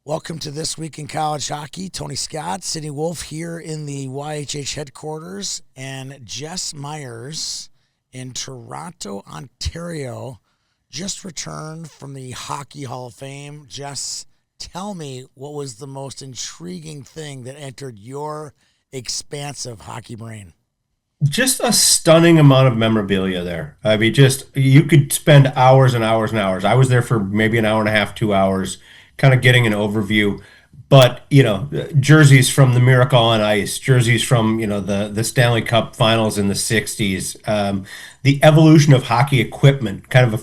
Welcome to This Week in College Hockey. Tony Scott, Sidney Wolf here in the YHH headquarters, and Jess Myers in Toronto, Ontario, just returned from the Hockey Hall of Fame. Jess, tell me what was the most intriguing thing that entered your expansive hockey brain? Just a stunning amount of memorabilia there. I mean, just you could spend hours and hours and hours. I was there for maybe an hour and a half, 2 hours, kind of getting an overview. But jerseys from the Miracle on Ice, jerseys from the Stanley Cup Finals in the '60s, the evolution of hockey equipment, kind of a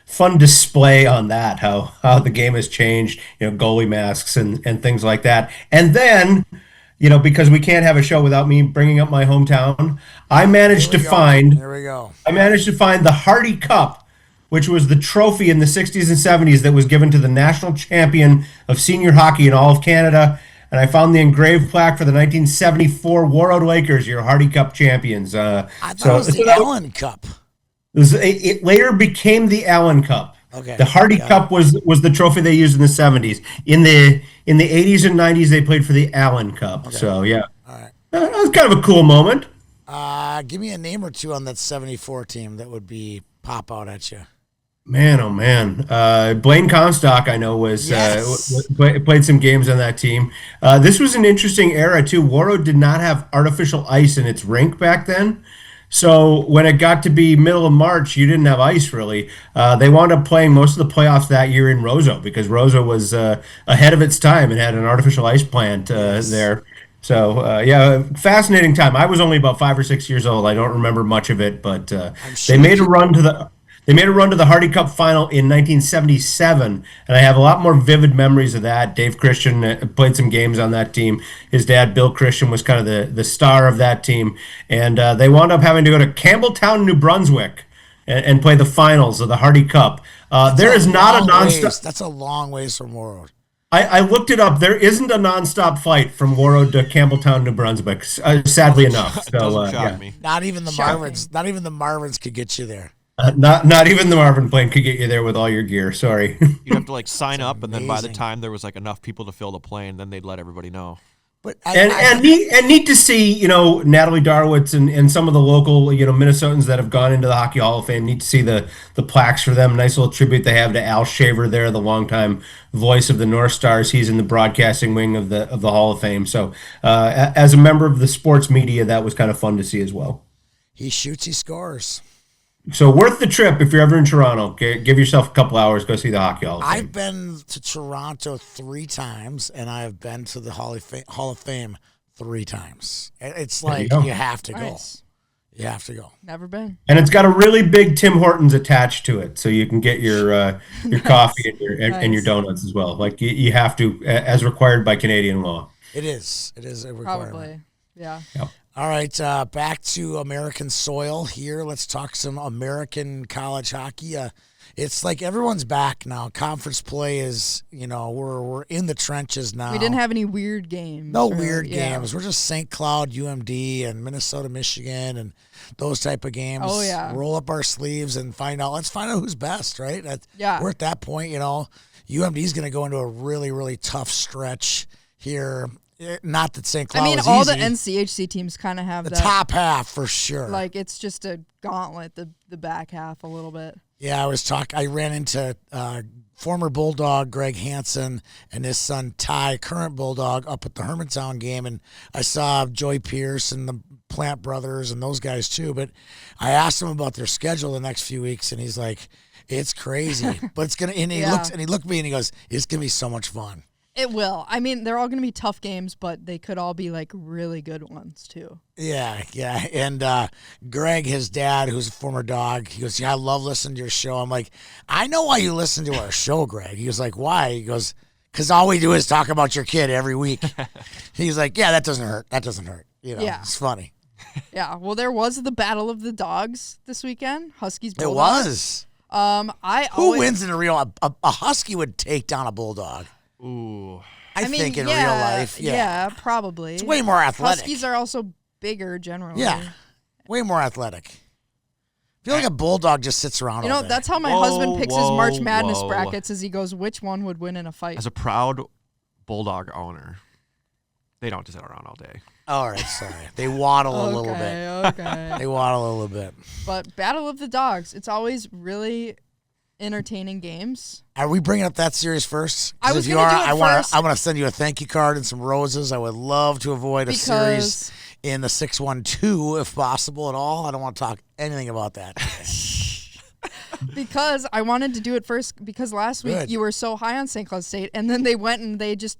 fun display on that. How the game has changed, goalie masks and things like that, and then. Because we can't have a show without me bringing up my hometown, I managed to find There we go. I managed to find the Hardy Cup, which was the trophy in the '60s and '70s that was given to the national champion of senior hockey in all of Canada. And I found the engraved plaque for the 1974 Warroad Lakers, your Hardy Cup champions. I thought it was the Allen Cup. It later became the Allen Cup. Okay. The Hardy Cup was the trophy they used in the '70s. In the '80s and '90s, they played for the Allen Cup. Okay. So yeah, all right. That was kind of a cool moment. Give me a name or two on that '74 team that would be pop out at you. Man, oh man, Blaine Comstock I know was played some games on that team. This was an interesting era too. Warroad did not have artificial ice in its rink back then. So when it got to be middle of March, you didn't have ice really. They wound up playing most of the playoffs that year in Roseau because Roseau was ahead of its time and had an artificial ice plant there. So fascinating time. I was only about 5 or 6 years old. I don't remember much of it, but sure they made a run to the Hardy Cup final in 1977, and I have a lot more vivid memories of that. Dave Christian played some games on that team. His dad, Bill Christian, was kind of the star of that team, and they wound up having to go to Campbelltown, New Brunswick, and play the finals of the Hardy Cup. There is not a nonstop. That's a long ways from Warroad. I looked it up. There isn't a nonstop flight from Warroad to Campbelltown, New Brunswick. Sadly enough, so me. Not even the Marvins. Not even the Marvins could get you there. Not even the Marvin plane could get you there with all your gear. Sorry. You'd have to sign up, and then by the time there was enough people to fill the plane, then they'd let everybody know. But neat to see Natalie Darwitz and some of the local Minnesotans that have gone into the Hockey Hall of Fame. Neat to see the plaques for them. Nice little tribute they have to Al Shaver there, the longtime voice of the North Stars. He's in the broadcasting wing of the Hall of Fame. So as a member of the sports media, that was kind of fun to see as well. He shoots, he scores. So worth the trip if you're ever in Toronto. Give yourself a couple hours, go see the Hockey Hall of Fame. I've been to Toronto 3 times, and I've been to the Hall of Fame 3 times. It's like you have to go. You have to go. Never been. And it's got a really big Tim Hortons attached to it, so you can get your coffee and your donuts as well. Like you have to, as required by Canadian law. It is a requirement. Probably, yeah. Yep. All right, back to American soil here. Let's talk some American college hockey. It's like everyone's back now. Conference play is, we're in the trenches now. We didn't have any weird games. No weird games. We're just St. Cloud, UMD, and Minnesota, Michigan, and those type of games. Oh, yeah. Roll up our sleeves and let's find out who's best, right? Yeah. We're at that point, UMD is going to go into a really, really tough stretch here. Not that St. Cloud is all easy. the NCHC teams kind of have the that. top half for sure. Like it's just a gauntlet, the back half a little bit. Yeah, I ran into former Bulldog Greg Hansen and his son Ty, current Bulldog, up at the Hermantown game, and I saw Joey Pierce and the Plant brothers and those guys too. But I asked him about their schedule the next few weeks, and he's like, "It's crazy, but it's gonna." And he looked at me and he goes, "It's gonna be so much fun." It will. I mean, they're all going to be tough games, but they could all be really good ones too. Yeah. And Greg, his dad, who's a former Dog, he goes, "Yeah, I love listening to your show." I'm like, "I know why you listen to our show, Greg." He was like, "Why?" He goes, "Because all we do is talk about your kid every week." He's like, "Yeah, that doesn't hurt. That doesn't hurt. It's funny." Yeah. Well, there was the Battle of the Dogs this weekend. Huskies It Bulldogs. was. Who wins in a real? A Husky would take down a Bulldog. Ooh. I think in real life, yeah, probably. It's way more athletic. Huskies are also bigger generally. Yeah, way more athletic. I feel like a bulldog just sits around. You know, all day. that's how my husband picks his March Madness brackets. Is he goes, which one would win in a fight? As a proud bulldog owner, they don't just sit around all day. All right, sorry. They waddle a little bit. Okay. They waddle a little bit. But Battle of the Dogs, it's always really entertaining games. Are we bringing up that series first? I was if you gonna are, do it I want first. to. I want to send you a thank you card and some roses. I would love to avoid a series in the 6-1-2 if possible at all. I don't want to talk anything about that. Because I wanted to do it first because last week Good. you were so high on St. Cloud State, and then they went and they just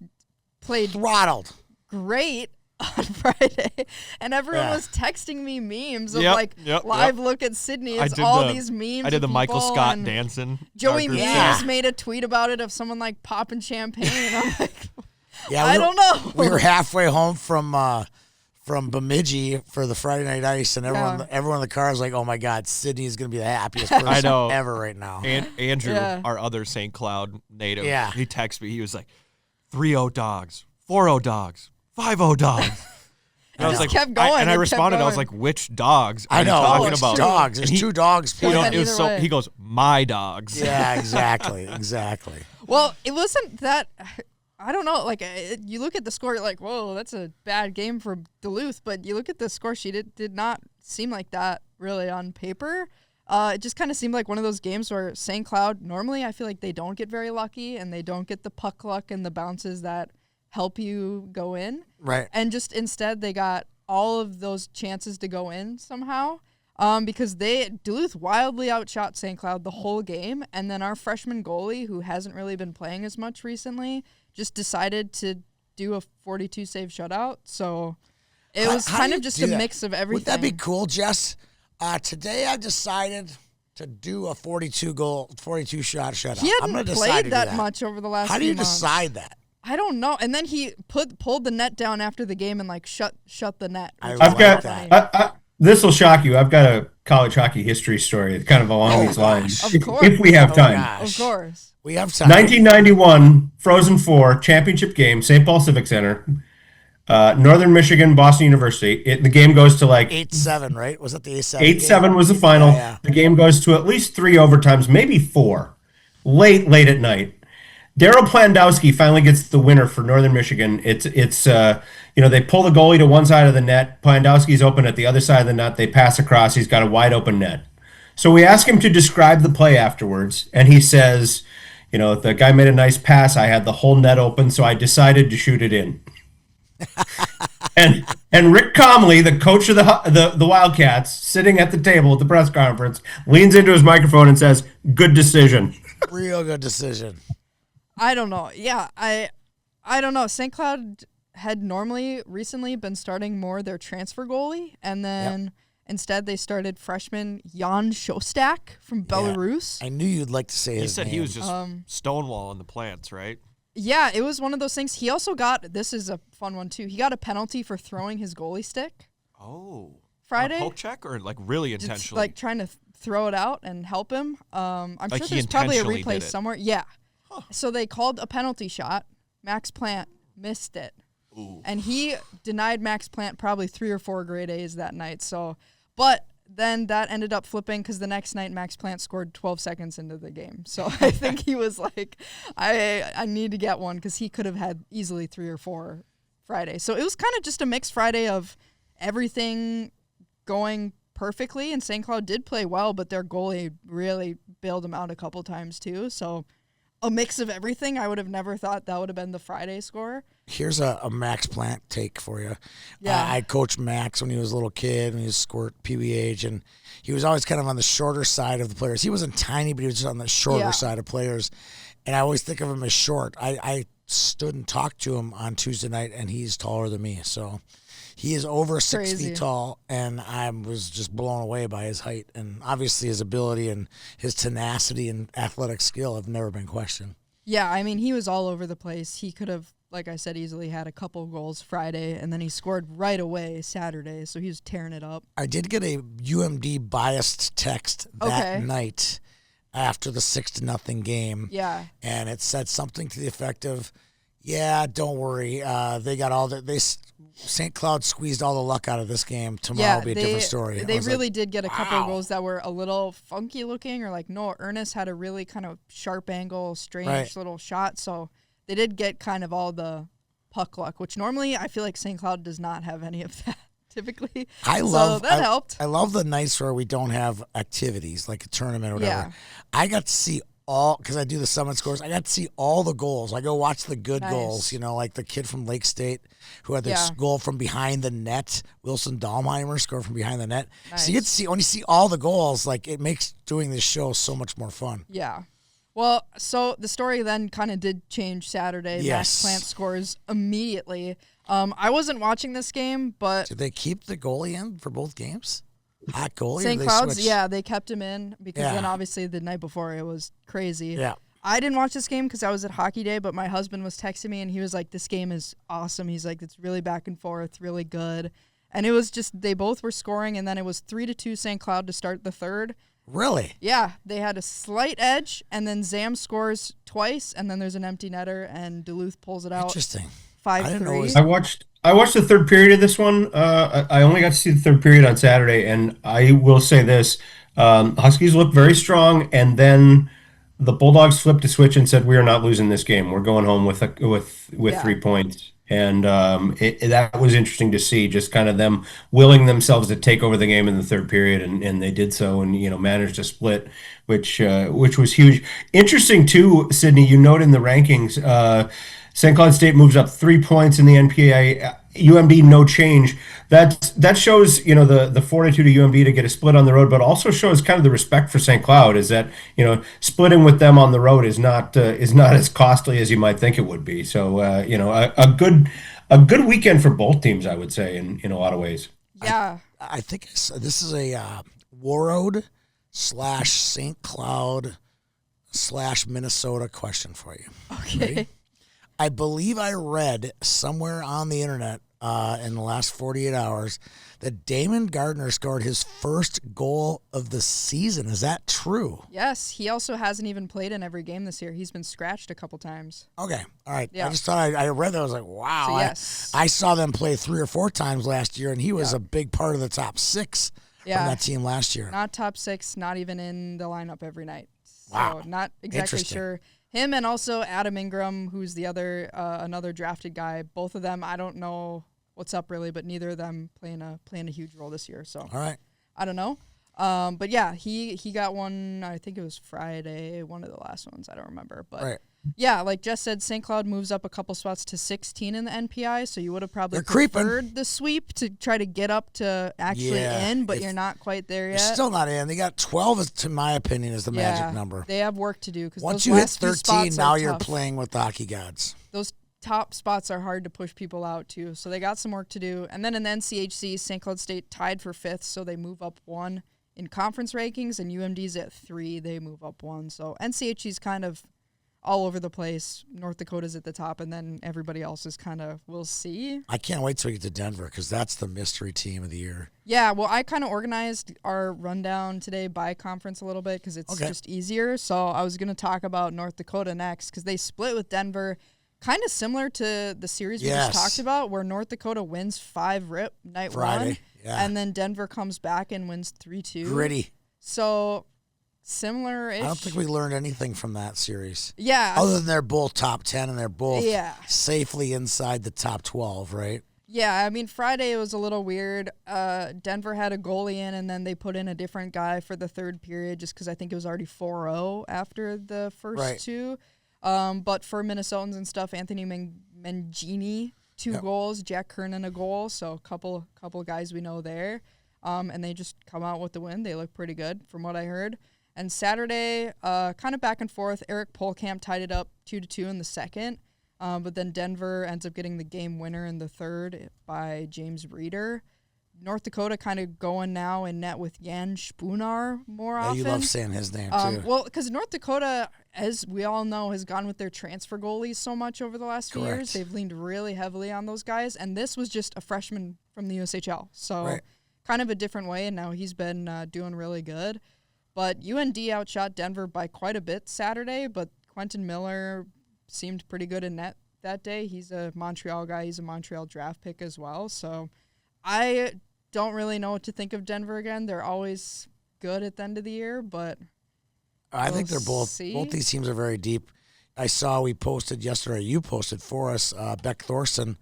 played Throttled. great on Friday, and everyone Yeah. was texting me memes of Yep, yep. live look at Sydney. I It's did all the- these memes. I did of the Michael people, Scott and dancing. Joey group Means chat. made a tweet about it of someone like popping champagne, and I'm like, Yeah, I don't know. We were halfway home from Bemidji for the Friday night ice, and everyone in the car was like, "Oh my God, Sydney is going to be the happiest person I know. ever right now." And Andrew, Yeah. our other St. Cloud native, Yeah. he texted me. He was like, 3-0 dogs, 4-0 dogs, 5-0 dogs. And I was just like, kept going, and I it kept responded, I was going. like, which dogs are I you know. talking It's about? dogs. There's And he- two dogs. You know, Yeah, it was either so. way. He goes, my dogs. Yeah, exactly, exactly. Well, it wasn't that. I don't know. Like, you look at the score, you're like, whoa, that's a bad game for Duluth. But you look at the score sheet, it did not seem like that really on paper. It just kind of seemed like one of those games where St. Cloud, normally I feel like they don't get very lucky and they don't get the puck luck and the bounces that help you go in. Right. And just instead they got all of those chances to go in somehow. Because Duluth wildly outshot St. Cloud the whole game, and then our freshman goalie, who hasn't really been playing as much recently, just decided to do a 42 save shutout. So it was How kind do of you just do a that? mix of everything. Would that be cool, Jess? Today I decided to do a 42 shot shutout. He I'm hadn't gonna decide to played do that much over the last How do few you months. decide that? I don't know. And then he pulled the net down after the game and like shut the net. I which like was that. funny. This will shock you. I've got a college hockey history story kind of along these lines. Of If- course. If we have Oh, time. gosh. Of course. We have time. 1991 Frozen Four championship game, St. Paul Civic Center, Northern Michigan, Boston University. The game goes to like 8-7, right? Was that the 8-7? 8-7 was the final. Yeah. The game goes to at least 3 overtimes, maybe 4. Late at night. Daryl Plandowski finally gets the winner for Northern Michigan. It's they pull the goalie to one side of the net. Plandowski's open at the other side of the net. They pass across. He's got a wide open net. So we ask him to describe the play afterwards, and he says, the guy made a nice pass. I had the whole net open, so I decided to shoot it in. And Rick Comley, the coach of the Wildcats, sitting at the table at the press conference, leans into his microphone and says, "Good decision." Real good decision. I don't know. Yeah, I don't know. St. Cloud had recently been starting more their transfer goalie, and then instead they started freshman Jan Shostak from Belarus. I knew you'd like to say He his said name. he was just stonewalling the plants, right? Yeah, it was one of those things. He also got, this is a fun one too, he got a penalty for throwing his goalie stick Oh. Friday. On a poke check or like really Just intentionally? like trying to throw it out and help him. I'm Like sure he there's probably a intentionally replay did it. somewhere. Yeah. So they called a penalty shot. Max Plant missed it. Ooh. And he denied Max Plant probably 3 or 4 grade A's that night. So, but then that ended up flipping because the next night Max Plant scored 12 seconds into the game. So I think he was like, I need to get one because he could have had easily 3 or 4 Friday. So it was kind of just a mixed Friday of everything going perfectly. And St. Cloud did play well, but their goalie really bailed him out a couple times too. So a mix of everything. I would have never thought that would have been the Friday score. Here's a Max Plant take for you. Yeah. I coached Max when he was a little kid, when he was squirt Pee-wee age, and he was always kind of on the shorter side of the players. He wasn't tiny, but he was just on the shorter Yeah. side of players. And I always think of him as short. I stood and talked to him on Tuesday night, and he's taller than me. So he is over 6 Crazy. feet tall, and I was just blown away by his height. And obviously his ability and his tenacity and athletic skill have never been questioned. Yeah, I mean, he was all over the place. He could have, like I said, easily had a couple goals Friday, and then he scored right away Saturday, so he was tearing it up. I did get a UMD biased text that Okay. night after the 6-0 game. Yeah. And it said something to the effect of, Yeah, don't worry. They got all the St. Cloud squeezed all the luck out of this game. Tomorrow will be a different story. They I was really like, did get a couple of wow. goals that were a little funky looking, or like Noah Ernest had a really kind of sharp angle, strange Right. little shot. So they did get kind of all the puck luck, which normally I feel like St. Cloud does not have any of that typically. So that helped. I love the nights where we don't have activities like a tournament or whatever. Yeah. I got to see all, because I do the Summit Scores, I got to see all the goals. I go watch the good Nice. goals, like the kid from Lake State who had this Yeah. goal from behind the net. Wilson Dahlheimer scored from behind the net. Nice. So you get to see, when you see all the goals, like it makes doing this show so much more fun. Yeah. Well, so the story then kind of did change Saturday. Yes. Max Plant scores immediately. I wasn't watching this game, but Did they keep the goalie in for both games? Hot goalie? or St. they Cloud's, switch? yeah, they kept him in because Yeah. then obviously the night before it was crazy. Yeah. I didn't watch this game because I was at hockey day, but my husband was texting me and he was like, "This game is awesome." He's like, "It's really back and forth, really good." And it was just, they both were scoring, and then it was 3-2 St. Cloud to start the third. Really? Yeah, they had a slight edge, and then Zam scores twice, and then there's an empty netter, and Duluth pulls it out Interesting. I didn't know it 5-3. was- I watched the third period of this one. I only got to see the third period on Saturday, and I will say this: Huskies looked very strong, and then the Bulldogs flipped a switch and said, "We are not losing this game. We're going home with Yeah. 3 points." And that was interesting to see, just kind of them willing themselves to take over the game in the third period, and they did so, and managed to split, which was huge. Interesting too, Sydney. You note in the rankings, St. Cloud State moves up 3 points in the NPA. UMD no change. That shows the fortitude of UMD to get a split on the road, but also shows kind of the respect for St. Cloud. Is that splitting with them on the road is not as costly as you might think it would be. So a good weekend for both teams, I would say, in a lot of ways. Yeah. I think this is a Warroad / St. Cloud / Minnesota question for you. Okay. I believe I read somewhere on the internet in the last 48 hours that Damon Gardner scored his first goal of the season. Is that true? Yes, he also hasn't even played in every game this year. He's been scratched a couple times. Okay. All right. Yeah. I just thought I read that. I was like, wow. So, yes. I saw them play 3 or 4 times last year, and he was a big part of the top 6 from Yeah. that team last year. Not top 6, not even in the lineup every night. Wow. So not exactly Interesting. sure. Him and also Adam Ingram, who's the other another drafted guy. Both of them, I don't know what's up really, but neither of them playing a huge role this year. So All right. I don't know. But yeah, he got one. I think it was Friday, one of the last ones. I don't remember, but Right. yeah, like Jess said, St. Cloud moves up a couple spots to 16 in the NPI. So you would have probably They're creeping. preferred the sweep to try to get up to actually Yeah, in, but if- you're not quite there They're yet. still not in. They got 12, to my opinion, is the magic number. They have work to do because Once those you hit last few 13, spots now are you're tough. playing with the hockey gods. Those top spots are hard to push people out to, so they got some work to do. And then in the NCHC, St. Cloud State tied for 5th, so they move up 1 in conference rankings, and UMD's at 3, they move up 1. So NCHC's kind of all over the place. North Dakota's at the top, and then everybody else is kind of, we'll see. I can't wait till we get to Denver because that's the mystery team of the year. Yeah, well, I kind of organized our rundown today by conference a little bit because it's Okay. just easier. So I was going to talk about North Dakota next because they split with Denver, kind of similar to the series we Yes. just talked about, where North Dakota wins 5 rip night Friday, 1, yeah. and then Denver comes back and wins 3-2. Gritty. So similar-ish. I don't think we learned anything from that series. Yeah. Other than they're both top 10 and they're both Yeah. safely inside the top 12, right? Yeah, I mean, Friday it was a little weird. Denver had a goalie in, and then they put in a different guy for the third period just because I think it was already 4-0 after the first Right. 2. But for Minnesotans and stuff, Anthony Mangini, 2 Yep. goals, Jack Kernan a goal, so a couple guys we know there. And they just come out with the win. They look pretty good from what I heard. And Saturday, kind of back and forth, Eric Polkamp tied it up 2-2 in the second. But then Denver ends up getting the game winner in the third by James Reeder. North Dakota kind of going now in net with Jan Spunar more Yeah, often. you love saying his name, too. Well, because North Dakota, as we all know, has gone with their transfer goalies so much over the last few years. Correct. They've leaned really heavily on those guys, and this was just a freshman from the USHL. So Right. kind of a different way, and now he's been doing really good. But UND outshot Denver by quite a bit Saturday, but Quentin Miller seemed pretty good in net that day. He's a Montreal guy. He's a Montreal draft pick as well. So I don't really know what to think of Denver again. They're always good at the end of the year, but I think they're both see. both these teams are very deep. I saw we posted yesterday. You posted for us. Beck Thorson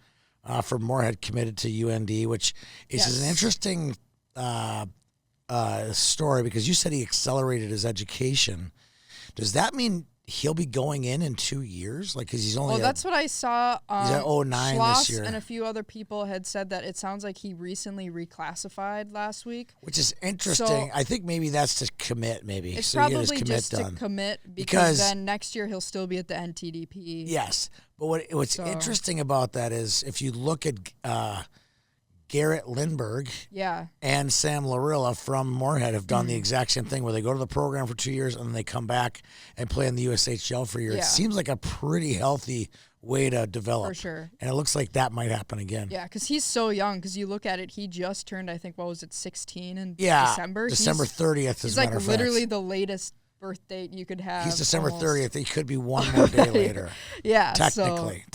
from Moorhead committed to UND, which is an interesting story because you said he accelerated his education. Does that mean he'll be going in 2 years? Like, because he's only well, that's what I saw. He's at 09 Schloss this year. and a few other people had said that it sounds like he recently reclassified last week. Which is interesting. So I think maybe that's to commit, maybe. it's so he get his probably commit just done. to commit Because- then next year he'll still be at the NTDP. Yes. But what's interesting about that is if you look at Garrett Lindbergh Yeah. and Sam Larilla from Moorhead have done the exact same thing where they go to the program for 2 years and then they come back and play in the USHL for a year. Yeah. It seems like a pretty healthy way to develop. For sure. And it looks like that might happen again. Yeah, because he's so young. Because you look at it, he just turned, I think, 16 in Yeah. December? December 30th, as He's a like matter of fact. literally the latest birth date you could have. He's December almost. 30th. He could be one more day later. Yeah, Technically.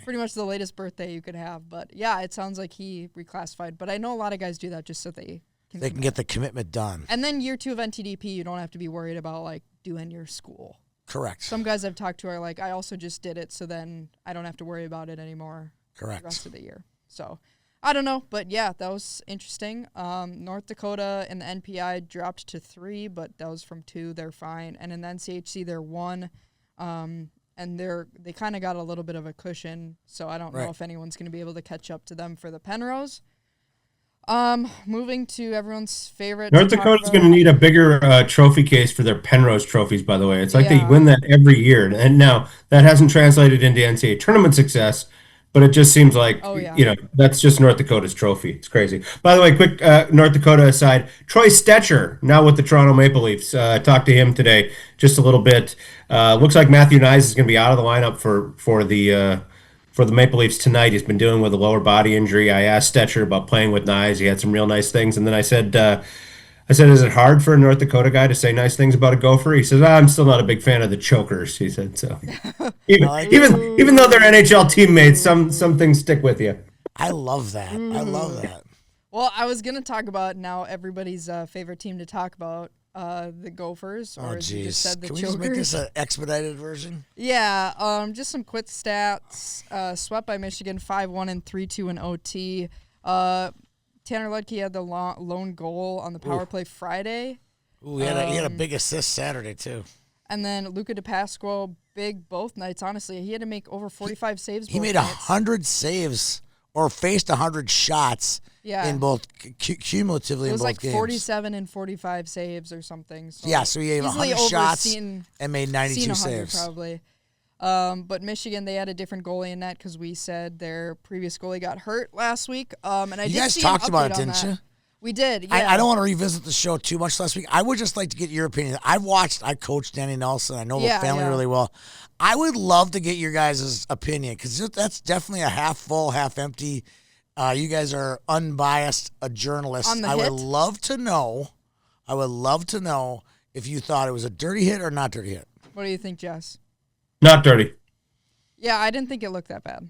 pretty much the latest birthday you could have. But yeah, it sounds like he reclassified. But I know a lot of guys do that just so they can. They can get the commitment done. And then year 2 of NTDP, you don't have to be worried about like doing your school. Correct. Some guys I've talked to are like, I also just did it, so then I don't have to worry about it anymore. Correct. The rest of the year. So I don't know, but yeah, that was interesting. North Dakota in the NPI dropped to 3, but that was from 2. They're fine. And in the NCHC, they're 1. And they kind of got a little bit of a cushion, so I don't know if anyone's going to be able to catch up to them for the Penrose. Moving to everyone's favorite. North Dakota's going to need a bigger trophy case for their Penrose trophies, by the way. It's like they Yeah. win that every year. And now that hasn't translated into NCAA tournament success, but it just seems like, that's just North Dakota's trophy. It's crazy. By the way, quick North Dakota aside, Troy Stetcher, now with the Toronto Maple Leafs. I talked to him today just a little bit. Looks like Matthew Nyes is going to be out of the lineup for the Maple Leafs tonight. He's been dealing with a lower body injury. I asked Stetcher about playing with Nyes. He had some real nice things. And then I said, is it hard for a North Dakota guy to say nice things about a Gopher? He says, I'm still not a big fan of the chokers. He said, so even though they're NHL teammates, some things stick with you. I love that. I love that. Well, I was going to talk about now everybody's favorite team to talk about, the Gophers, or as you just said, the Can we Chokers. just make this an expedited version? Yeah, just some quick stats. Swept by Michigan 5-1 and 3-2 in OT. Tanner Ludke had the lone goal on the power play Friday. Ooh, he had a big assist Saturday, too. And then Luca DePasquale, big both nights, honestly. He had to make over 45 saves He both made nights. 100 saves or faced 100 shots in both cumulatively It in was both like games. 47 and 45 saves or something. So Yeah, so he gave easily 100 shots overseen- and made 92 seen 100 saves. probably. But Michigan, they had a different goalie in net because we said their previous goalie got hurt last week. And I You did guys see talked an about it, update on didn't that. you? We did. Yeah. I don't want to revisit the show too much last week. I would just like to get your opinion. I coached Danny Nelson. I know the family really well. I would love to get your guys' opinion because that's definitely a half full, half empty. You guys are unbiased, a journalist. On the I hit? would love to know if you thought it was a dirty hit or not dirty hit. What do you think, Jess? Not dirty. Yeah, I didn't think it looked that bad.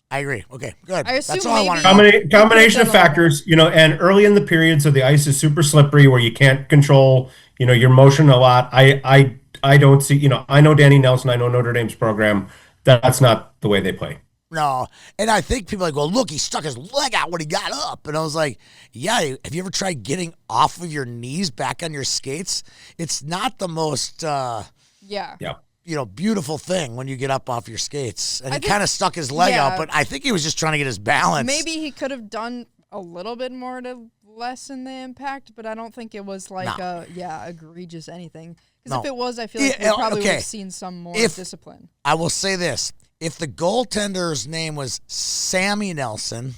I agree. Okay, good. I assume That's all I maybe- want to know. Combination of Could've done a lot factors, and early in the period, so the ice is super slippery where you can't control, your motion a lot. I don't see, I know Danny Nelson, I know Notre Dame's program. That's not the way they play. No, and I think people are like, well, look, he stuck his leg out when he got up. And I was like, yeah, have you ever tried getting off of your knees back on your skates? It's not the most, Yeah. beautiful thing when you get up off your skates. And I he think- kind of stuck his leg out, yeah. but I think he was just trying to get his balance. Maybe he could have done a little bit more to lessen the impact, but I don't think it was like egregious anything. Because No. if it was, I feel like Yeah, we probably would okay. have seen some more If- discipline. I will say this. If the goaltender's name was Sammy Nelson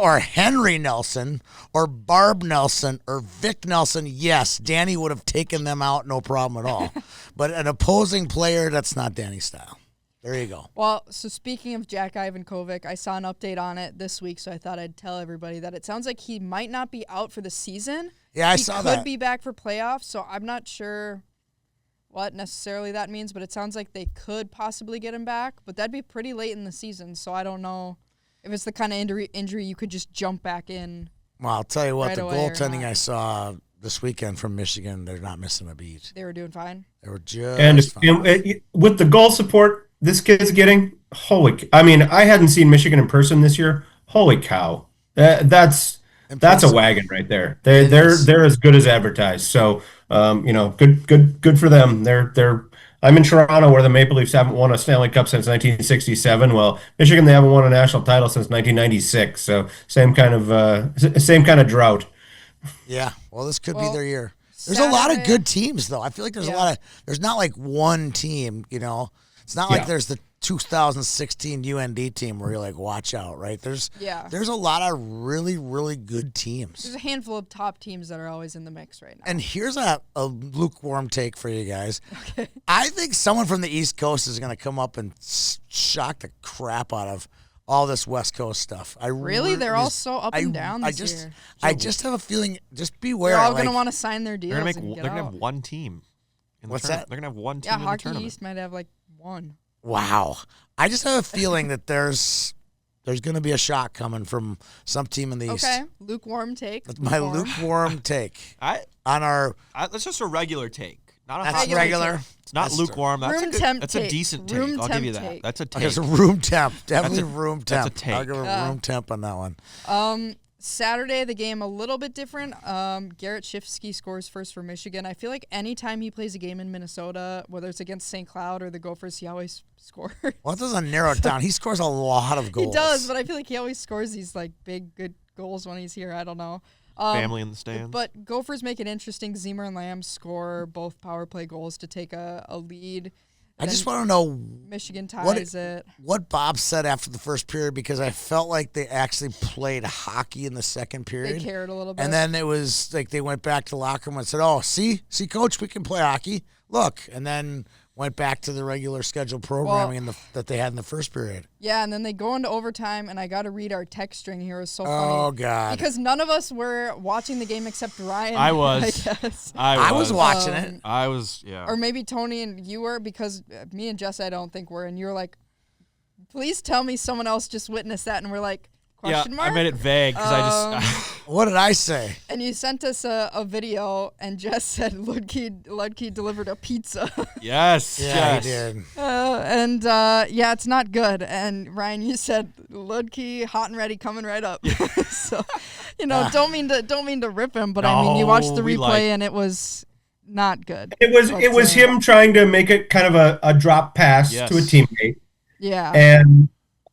or Henry Nelson or Barb Nelson or Vic Nelson, yes, Danny would have taken them out, no problem at all. But an opposing player, that's not Danny's style. There you go. Well, so speaking of Jack Ivankovic, I saw an update on it this week, so I thought I'd tell everybody that it sounds like he might not be out for the season. Yeah, I he saw could that. be back for playoffs, so I'm not sure what necessarily that means, but it sounds like they could possibly get him back, but that'd be pretty late in the season, so I don't know if it's the kind of injury you could just jump back in. Well, I'll tell you what, Right the away or goaltending not. I saw this weekend from Michigan, they're not missing a beat. They were doing fine. They were just And fine. with the goal support this kid's getting, I mean, I hadn't seen Michigan in person this year. Holy cow. That's a Impressive. wagon right there. It is. They're as good as advertised. So, good for them. I'm in Toronto where the Maple Leafs haven't won a Stanley Cup since 1967. Well, Michigan, they haven't won a national title since 1996. So same kind of drought. Yeah, well, this could be Well, their year. There's a lot of Saturday- good teams, though. I feel like there's a Yeah. lot of. There's not like one team, you know. It's not like Yeah. there's the 2016 UND team where you're like, watch out, right? There's a lot of really, really good teams. There's a handful of top teams that are always in the mix right now. And here's a lukewarm take for you guys. Okay. I think someone from the East Coast is going to come up and shock the crap out of all this West Coast stuff. Really? They're all so up and down this year. I just have a feeling. Just beware. They're all like, going to want to sign their deals They're gonna and get they're gonna out. have one team. In the What's tournament. that? They're gonna have one team Yeah, in the Hockey tournament. East might have like one. Wow. I just have a feeling that there's going to be a shock coming from some team in the East. Okay, lukewarm take. That's my lukewarm take on our. That's just a regular take, not a That's hot take. regular. It's not That's lukewarm. That's Room a good, temp That's take. a decent take. Room I'll give you temp that. take. That's a take. Okay, so room temp. Definitely That's a- room that's temp. a take. I'll give a room temp on that one. Saturday, the game a little bit different. Garrett Shifsky scores first for Michigan. I feel like anytime he plays a game in Minnesota, whether it's against St. Cloud or the Gophers, he always scores. Well, it doesn't narrow it down. He scores a lot of goals. He does, but I feel like he always scores these like big, good goals when he's here. I don't know. Family in the stands. But Gophers make it interesting. Zemer and Lamb score both power play goals to take a lead. I just Then want to know Michigan what ties it. what Bob said after the first period because I felt like they actually played hockey in the second They period. cared a little bit. And then it was like they went back to the locker room and said, "Oh, see, coach, we can play hockey. Look." And then went back to the regular scheduled programming that they had in the first period. Yeah, and then they go into overtime, and I got to read our text string here. It's so funny. Oh God! Because none of us were watching the game except Ryan. I was. I guess. I was watching it. I was. Yeah. Or maybe Tony and you were, because me and Jess, I don't think were. And you were like, please tell me someone else just witnessed that. And we're like, question mark? I made it vague because I just. What did I say? And you sent us a video, and Jess said Ludke delivered a pizza. Yes. Yeah, yes. he did. Yeah, it's not good. And Ryan, you said Ludke hot and ready, coming right up. So, don't mean to rip him, but I mean, you watched the No, we replay like- and it was not good. It was him trying to make it kind of a drop pass Yes. to a teammate. Yeah. And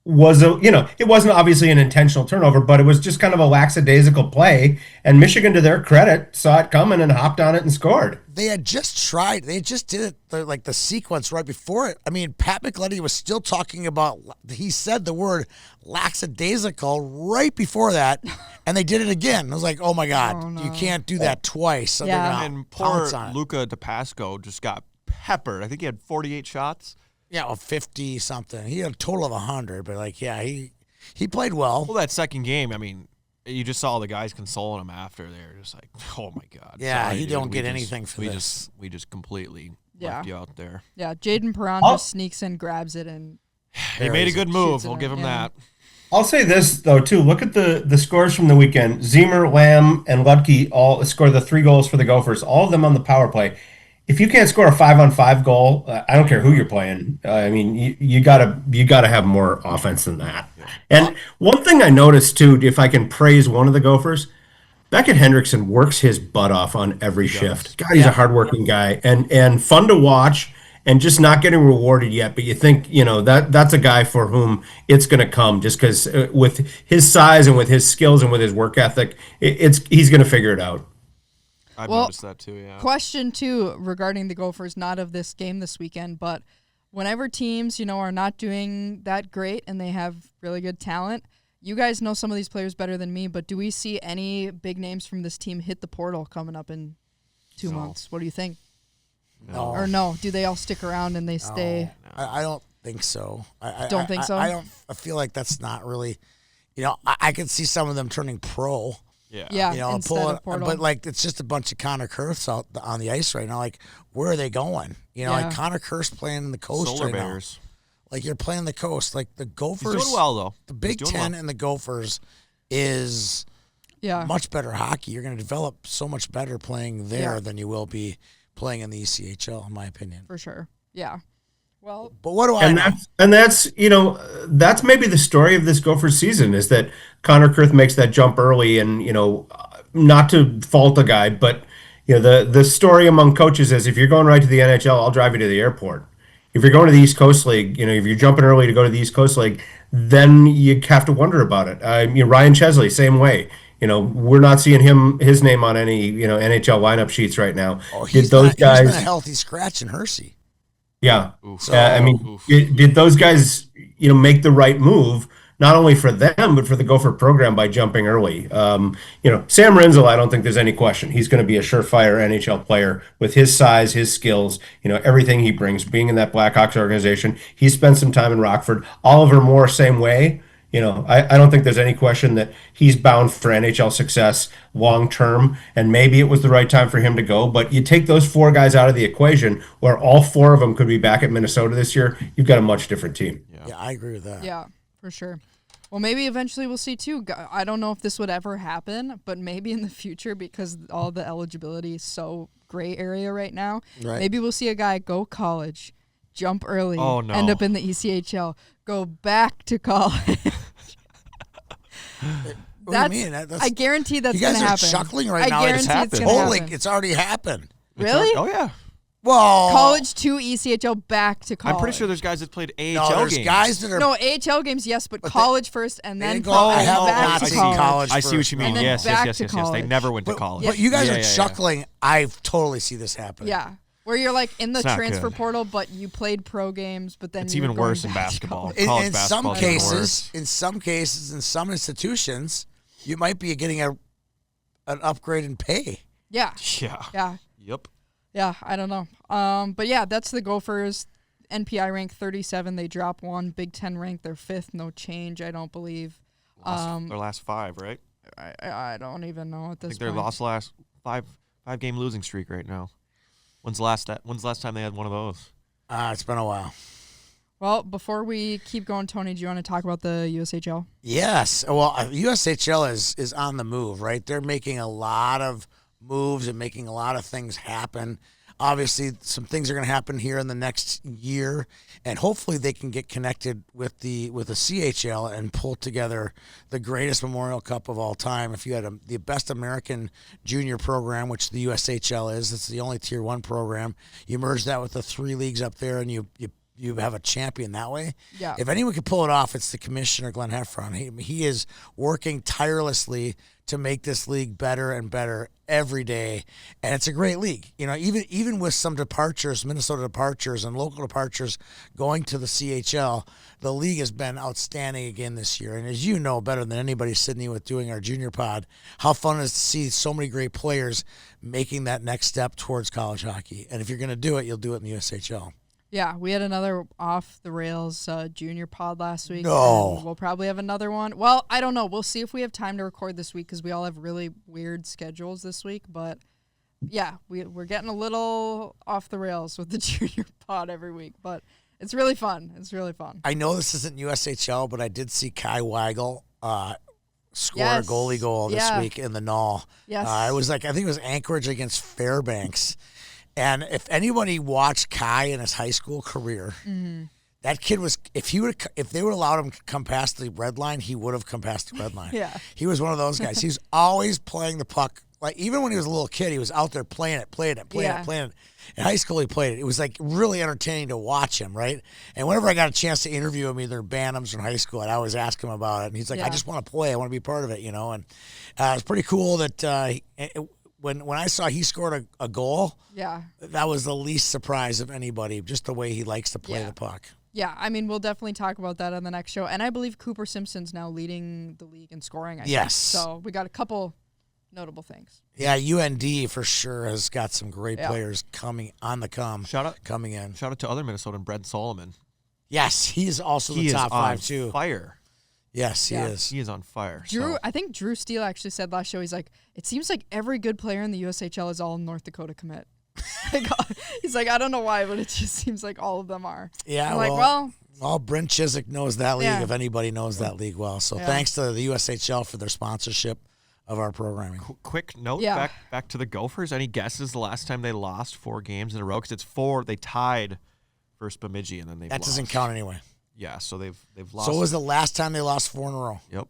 it wasn't obviously an intentional turnover, but it was just kind of a lackadaisical play. And Michigan, to their credit, saw it coming and hopped on it and scored. They had just tried. They just did it like the sequence right before it. I mean, Pat McLeody was still talking about. He said the word lackadaisical right before that, and they did it again. I was like, oh my God, you can't do that twice. So Yeah. they're gonna And poor pounce on it. Luca DePasco just got peppered. I think he had 48 shots. Yeah, well, 50 something. He had a total of 100, but he played well. Well, that second game, I mean, you just saw the guys consoling him after. They're just like, "Oh my God!" Yeah, sorry, he dude. don't We get just- anything for we this. we just completely Yeah. left you out there. Yeah, Jaden Perron Oh. just sneaks in, grabs it, and He made a good Shoots move. it We'll in, give him yeah. that. I'll say this though too. Look at the scores from the weekend. Zemer, Lamb, and Ludke all scored the 3 goals for the Gophers. All of them on the power play. If you can't score a 5-on-5 goal, I don't care who you're playing. I mean, you gotta have more offense than that. And one thing I noticed too, if I can praise one of the Gophers, Beckett Hendrickson works his butt off on every shift. God, he's a hardworking guy and fun to watch. And just not getting rewarded yet, but you think that's a guy for whom it's going to come, just because with his size and with his skills and with his work ethic, he's going to figure it out. I've Well, noticed that too. Yeah. question too regarding the Gophers, not of this game this weekend, but whenever teams, are not doing that great and they have really good talent, you guys know some of these players better than me, but do we see any big names from this team hit the portal coming up in 2 months? What do you think? No. Or no? Do they all stick around and they stay? I don't think so. I Don't think so? I feel like that's not really. I could see some of them turning pro. Yeah. Yeah, You know, instead pull of it, Portal. but like it's just a bunch of Connor Kurths out on the ice right now. Like, where are they going? You know, Yeah. like Connor Kurth's playing the coast Solar right Bears. now. Like you're playing the coast. Like the He's Gophers, doing well though. the He's Big doing Ten well. and the Gophers is yeah. much better hockey. You're going to develop so much better playing there Yeah. than you will be playing in the ECHL, in my opinion. For sure. Yeah. Well, But what do I And know? that's that's maybe the story of this Gophers season is that Connor Kurth makes that jump early, and not to fault a guy, but the story among coaches is if you're going right to the NHL, I'll drive you to the airport. If you're going to the East Coast League, if you're jumping early to go to the East Coast League, then you have to wonder about it. Ryan Chesley, same way. We're not seeing his name on any NHL lineup sheets right now. Oh, Did those he's been guys? a healthy scratch in Hersey. Yeah. Oof. Oof. Did those guys, make the right move, not only for them, but for the Gopher program by jumping early? Sam Renzel, I don't think there's any question. He's going to be a surefire NHL player with his size, his skills, everything he brings, being in that Blackhawks organization. He spent some time in Rockford. Oliver Moore, same way. I don't think there's any question that he's bound for NHL success long term, and maybe it was the right time for him to go. But you take those four guys out of the equation, where all four of them could be back at Minnesota this year, you've got a much different team. Yeah, I agree with that. yeah, for sure. Well, maybe eventually we'll see too. I don't know if this would ever happen, but maybe in the future, because all the eligibility is so gray area right now, Right. maybe we'll see a guy go college, jump early, Oh, no. end up in the ECHL, go back to college. What do you mean? That's, I guarantee that's you going guys to are happen. chuckling right I now. guarantee it's happened. going to Holy, happen. it's already happened. Really? Oh yeah. Well, College to ECHL, back to college. I'm pretty sure there's guys that played AHL no, there's games. guys that are. No, AHL games, yes, but college first and they then didn't go- college, I have back not to seen college. college I see what first, you no. mean. And then Yes, back yes, to yes, yes, yes. They college. never went to But, college. but you guys Yeah, are yeah, yeah. chuckling. I totally see this happen. Yeah. Where you're like in the It's not transfer good. portal, but you played pro games, but then It's you were even going worse in back to basketball. college. College In basketball some is even cases, worse. in some institutions, you might be getting an upgrade in pay. Yeah. Yeah. Yeah. Yep. Yeah. I don't know. But yeah, that's the Gophers. NPI rank 37. They drop one. Big Ten rank, they're fifth. No change, I don't believe. Their last five, right? I don't even know at I this think they're point. lost last five game losing streak right now. When's the last time they had one of those? It's been a while. Well, before we keep going, Tony, do you want to talk about the USHL? Yes. Well, USHL is on the move, right? They're making a lot of moves and making a lot of things happen. Obviously, some things are going to happen here in the next year, and hopefully they can get connected with the CHL and pull together the greatest Memorial Cup of all time. If you had the best American junior program, which the USHL is, it's the only Tier 1 program, you merge that with the three leagues up there, and you have a champion that way. Yeah. If anyone could pull it off, it's the commissioner, Glenn Heffron. He is working tirelessly to make this league better and better every day, and it's a great league. Even with some departures, Minnesota departures and local departures going to the CHL, the league has been outstanding again this year. And as you know better than anybody, Sydney, with doing our junior pod, how fun it is to see so many great players making that next step towards college hockey. And if you're going to do it, you'll do it in the USHL. Yeah, we had another off the rails junior pod last week. No. And we'll probably have another one. Well, I don't know. We'll see if we have time to record this week because we all have really weird schedules this week. But yeah, we're getting a little off the rails with the junior pod every week. But it's really fun. It's really fun. I know this isn't USHL, but I did see Kai Weigel score Yes. a goalie goal this Yeah. week in the Null. Yes. It was I think it was Anchorage against Fairbanks. And if anybody watched Kai in his high school career, that kid was if they would allowed him to come past the red line, he would have come past the red line. Yeah. He was one of those guys. He was always playing the puck. Like even when he was a little kid, he was out there playing it. In high school, he played it. It was like really entertaining to watch him, right? And whenever I got a chance to interview him, either Bantams or in high school, I'd always ask him about it. And he's like, Yeah. I just want to play. I want to be part of it, And it's pretty cool that when I saw he scored a goal, Yeah. that was the least surprise of anybody, just the way he likes to play Yeah. the puck. Yeah, I mean, we'll definitely talk about that on the next show. And I believe Cooper Simpson's now leading the league in scoring. I think. Yes. So we got a couple notable things. Yeah, UND for sure has got some great Yeah. players coming on the coming in. Shout out to other Minnesotan, Brent Solomon. Yes, he is also He the is top on five too. fire. Yes, he Yeah. is. He is on fire. Drew, So. I think Drew Steele actually said last show, he's like, it seems like every good player in the USHL is all North Dakota commit. Like, he's like, I don't know why, but it just seems like all of them are. Yeah, I'm like, well, Brent Chiswick knows that league Yeah. if anybody knows that league well. So Yeah. thanks to the USHL for their sponsorship of our programming. Quick note Yeah. back to the Gophers. Any guesses the last time they lost 4 games in a row? Because it's 4. They tied versus Bemidji, and then they That lost. doesn't count anyway. Yeah, so they've lost. So it was the last time they lost 4 in a row. Yep.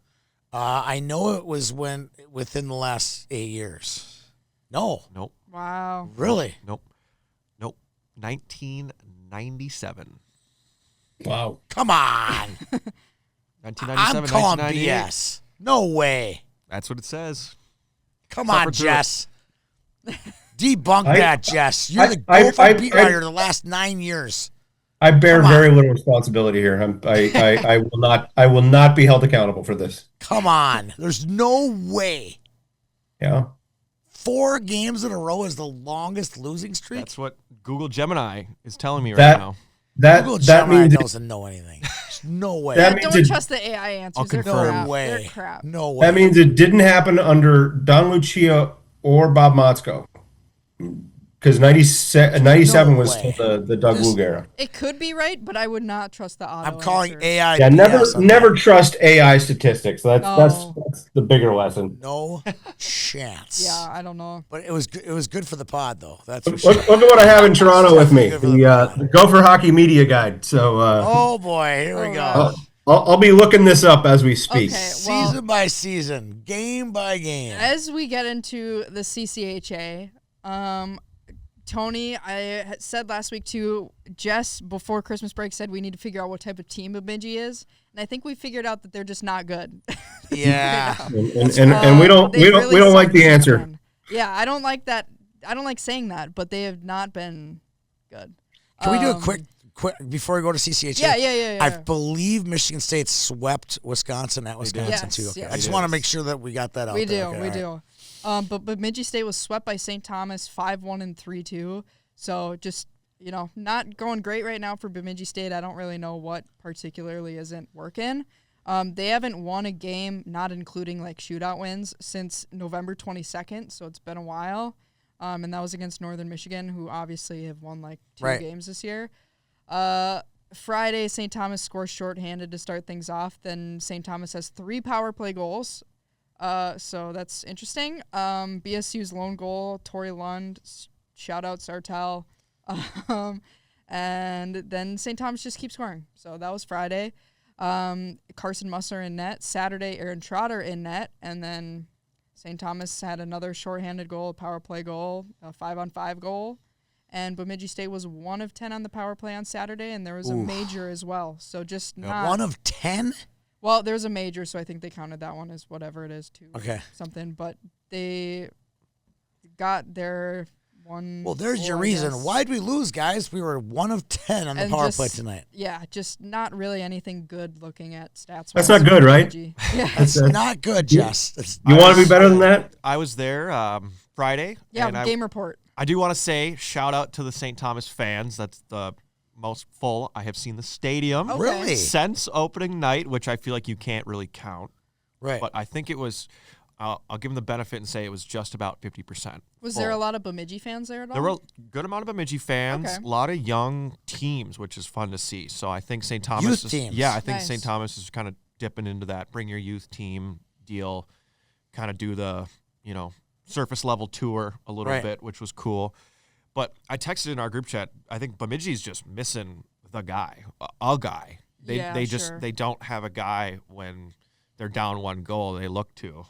I know it was within the last 8 years. No, Nope. wow. really? Nope. 1997. Wow. Come on. 1997. I'm calling 1998. BS. No way. That's what it says. Come Suffer on, through it. Jess. Debunk I- that, Jess. You're the I- Gopher beat writer the last 9 years. I bear Come on. very little responsibility here. I will not. I will not be held accountable for this. Come on. There's no way. Yeah. 4 games in a row is the longest losing streak. That's what Google Gemini is telling me right That- now. Google That Gemini means doesn't know anything. There's no way. That Yeah, means don't it- trust the AI answers. I'll They're confirm. crap. No way. They're crap. No way. that means it didn't happen under Don Lucia or Bob Motzko, because 97 No was way. the Doug Just- Woog era. It could be right, but I would not trust the auto I'm calling answer. AI. Yeah, BS on never that. trust AI statistics. That's No. that's the bigger lesson. No chance. Yeah, I don't know. But it was good for the pod though. That's for sure. Look at what I have in Toronto with me, Good for the the Gopher Hockey Media Guide. So Oh boy, here we Oh, go. gosh. I'll be looking this up as we speak. Okay, well, Season by season, game by game. as we get into the CCHA, Tony, I had said last week too, Jess, before Christmas break, said we need to figure out what type of team Bemidji is. And I think we figured out that they're just not good. Yeah. And we don't They really like suck the this answer. weekend. Yeah, I don't like that. I don't like saying that, but they have not been good. Can we do a quick before we go to CCHA? Yeah. I believe Michigan State swept Wisconsin at Wisconsin Yes, too. Okay. yes. I just want to make sure that we got that out We there. do, Okay, we all right. do. But Bemidji State was swept by St. Thomas 5-1 and 3-2. So just, not going great right now for Bemidji State. I don't really know what particularly isn't working. They haven't won a game, not including like shootout wins, since November 22nd. So it's been a while. And that was against Northern Michigan, who obviously have won like 2 Right. games this year. Friday, St. Thomas scores shorthanded to start things off. Then St. Thomas has 3 power play goals. So that's interesting. BSU's lone goal, Tori Lund, shout out Sartell. And then St. Thomas just keeps scoring. So that was Friday. Carson Musser in net. Saturday, Aaron Trotter in net. And then St. Thomas had another shorthanded goal, a power play goal, a 5-on-5 goal. And Bemidji State was 1 of 10 on the power play on Saturday, and there was a major as well. So just not 1 of 10? well, there's a major, so I think they counted that one as whatever it is to Okay. something. But they got their one. Well, there's goal, your I reason. guess. Why'd we lose, guys? We were 1 of 10 on the And power just- play tonight. Yeah, just not really anything good looking at stats. That's not good, right? Yeah, It's not good, Jess. It's, You want to be better than that? I was there Friday. yeah. and Game report. I do want to say shout out to the St. Thomas fans. That's the most full I have seen the stadium Okay. Really? since opening night, which I feel like you can't really count. Right. But I think it was. I'll give them the benefit and say it was just about 50%. Was there a lot of Bemidji fans there at all? There were a good amount of Bemidji fans, Okay. a lot of young teams, which is fun to see. So I think St. Thomas Youth is, teams. yeah, I think Nice. St. Thomas is kind of dipping into that bring your youth team deal, kind of do the, surface level tour a little Right. bit, which was cool. But I texted in our group chat, I think Bemidji's just missing the guy, a guy. Yeah, They just sure. they don't have a guy when they're down 1 goal they look to,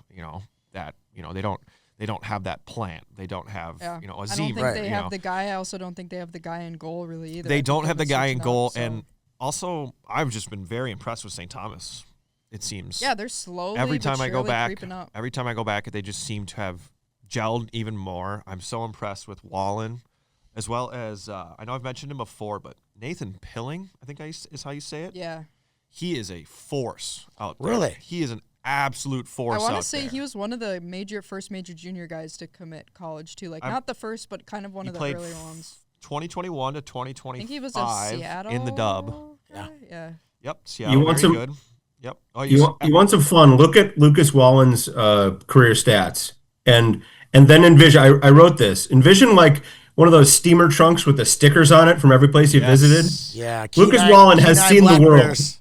that, they don't have that plant. They don't have, Yeah. a I don't Zebra. think they you have know. the guy. I also don't think they have the guy in goal really either. I They think don't they've have the been guy in switching goal, up, so- and also I've just been very impressed with St. Thomas. It seems yeah, they're slowly. every but time I go surely back, creeping up. they just seem to have gelled even more. I'm so impressed with Wallen, as well as I know I've mentioned him before, but Nathan Pilling, I think is how you say it. Yeah, He is a force out there. Really? He is an absolute force. I want out to say there. he was one of the first major junior guys to commit college too. Like I'm- not the first, but kind of one He of the played earlier ones. 2021 to I 2025 think he was a Seattle in the dub. guy? Yeah. Yep, Seattle, want very some- good. Yep. Oh, You want some fun? Look at Lucas Wallen's career stats, and then envision. I wrote this. Envision like one of those steamer trunks with the stickers on it from every place he visited. Yeah, Lucas Wallen has Kenai seen the Black world. Bears.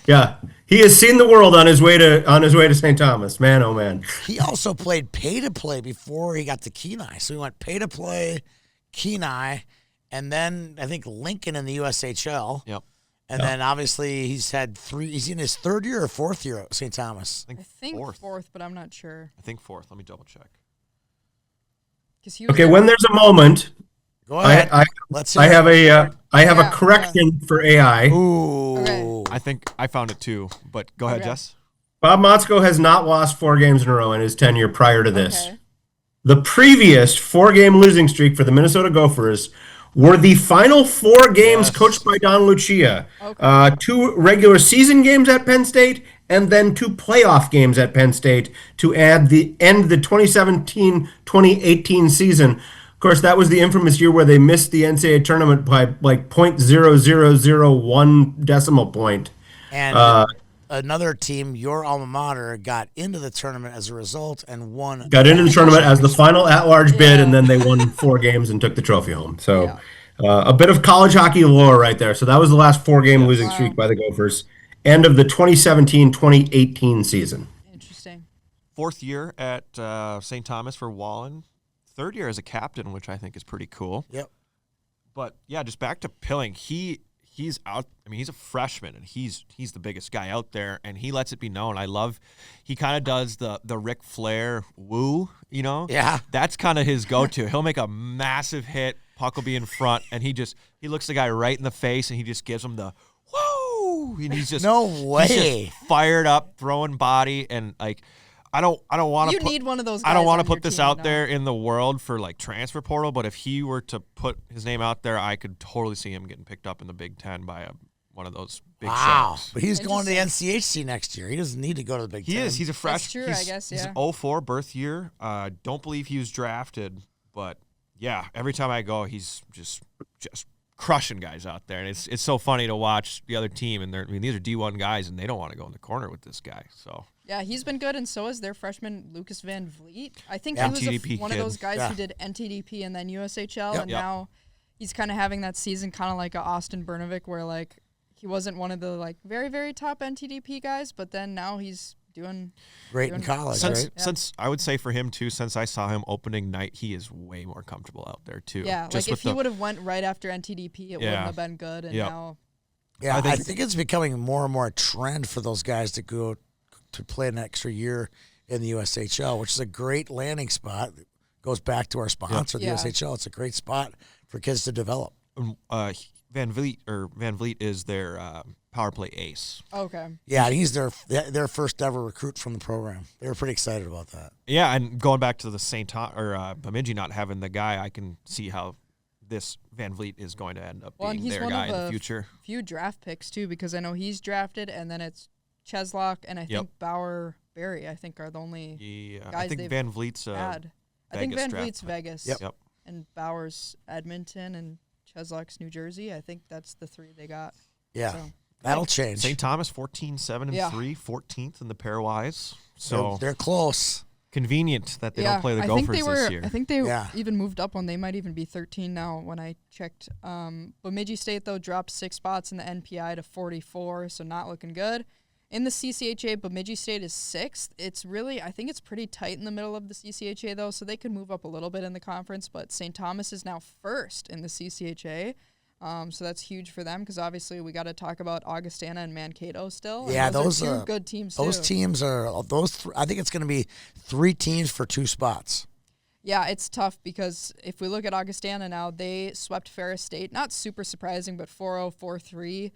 Yeah, he has seen the world on his way to St. Thomas. Man, oh man. He also played pay to play before he got to Kenai. So he went pay to play, Kenai, and then I think Lincoln in the USHL. Yep. And then obviously he's in his third year or fourth year at St. Thomas. I think fourth, but I'm not sure. I think fourth. Let me double check. He was Okay, when there's a moment, Go ahead. Let's hear I have it. a correction for AI. Ooh. Okay. I think I found it too, but go ahead, Okay. Jess. Bob Motzko has not lost 4 games in a row in his tenure prior to this. Okay. The previous 4-game losing streak for the Minnesota Gophers were the final 4 games coached by Don Lucia. Okay. 2 regular season games at Penn State, and then 2 playoff games at Penn State to end the 2017-2018 season. Of course, that was the infamous year where they missed the NCAA tournament by like 0.0001 decimal point. And another team, your alma mater, got into the tournament as a result and won. Got into the tournament as the final at-large bid, and then they won 4 games and took the trophy home. So a bit of college hockey lore right there. So that was the last 4-game losing streak by the Gophers. End of the 2017-2018 season. Interesting. Fourth year at St. Thomas for Wallen. Third year as a captain, which I think is pretty cool. Yep. But yeah, just back to Pilling. He's out. I mean, he's a freshman, and he's the biggest guy out there, and he lets it be known. He kind of does the Ric Flair woo, you know? Yeah. That's kind of his go-to. He'll make a massive hit, puck will be in front, and he looks the guy right in the face, and he just gives him the woo, and he's just No way. he's just fired up, throwing body, and like. I don't want to. You need one of those guys. I don't want to on your put this team, out no. there in the world for like transfer portal, but if he were to put his name out there, I could totally see him getting picked up in the Big Ten by one of those big Wow. shows. But he's going to the NCHC next year. He doesn't need to go to the Big Ten. He is. He's a fresh. true, he's, I guess, He's yeah. an 04 birth year. Don't believe he was drafted, but yeah, every time I go, he's just crushing guys out there, and it's so funny to watch the other team. And these are D1 guys, and they don't want to go in the corner with this guy. So. Yeah, he's been good, and so is their freshman Lucas Van Vliet. I think Yeah. he was NTDP one of kid. those guys Yeah. who did NTDP and then USHL, Yep. and Yep. now he's kind of having that season kind of like a Austin Bernovic, where like he wasn't one of the like very, very top NTDP guys, but then now he's doing Great in college, right? Since I would say for him too, since I saw him opening night, he is way more comfortable out there too. yeah. Just Like with if he would have went right after NTDP, it wouldn't Yeah. have been good, and Yep. now Yeah, I I think- think it's becoming more and more a trend for those guys to go to play an extra year in the USHL, which is a great landing spot. It goes back to our sponsor, the Yeah. USHL. It's a great spot for kids to develop. Van Vliet is their power play ace. okay. Yeah, and he's their first ever recruit from the program. They were pretty excited about that. Yeah, and going back to the St. Thomas or Bemidji not having the guy, I can see how this Van Vliet is going to end up Well, and being he's their one guy of in the a future. few draft picks too, because I know he's drafted, and then it's Cheslock and I Yep. think Bauer Berry. I think are the only Yeah, I guys think they've Van Vliet's had. I think Vegas Van draft Vliet's pick. Vegas, Yep. and Bauer's Edmonton, and Cheslock's New Jersey. I think that's the 3 they got. Yeah, So, that'll change. St. Thomas 14-7-3, 14th in the pairwise. So They're close. convenient that they yeah, don't play the I think Gophers they were. this year. I think they Yeah. even moved up one. They might even be 13 now. When I checked, Bemidji State though dropped 6 spots in the NPI to 44, so not looking good. In the CCHA, Bemidji State is 6th. It's really, I think it's pretty tight in the middle of the CCHA though, so they could move up a little bit in the conference. But St. Thomas is now 1st in the CCHA. So that's huge for them because obviously we got to talk about Augustana and Mankato still. and Yeah, those are those, two good teams. Those too. teams are I think it's going to be 3 teams for 2 spots. Yeah, it's tough because if we look at Augustana now, they swept Ferris State. Not super surprising, but 4-0, 4-3.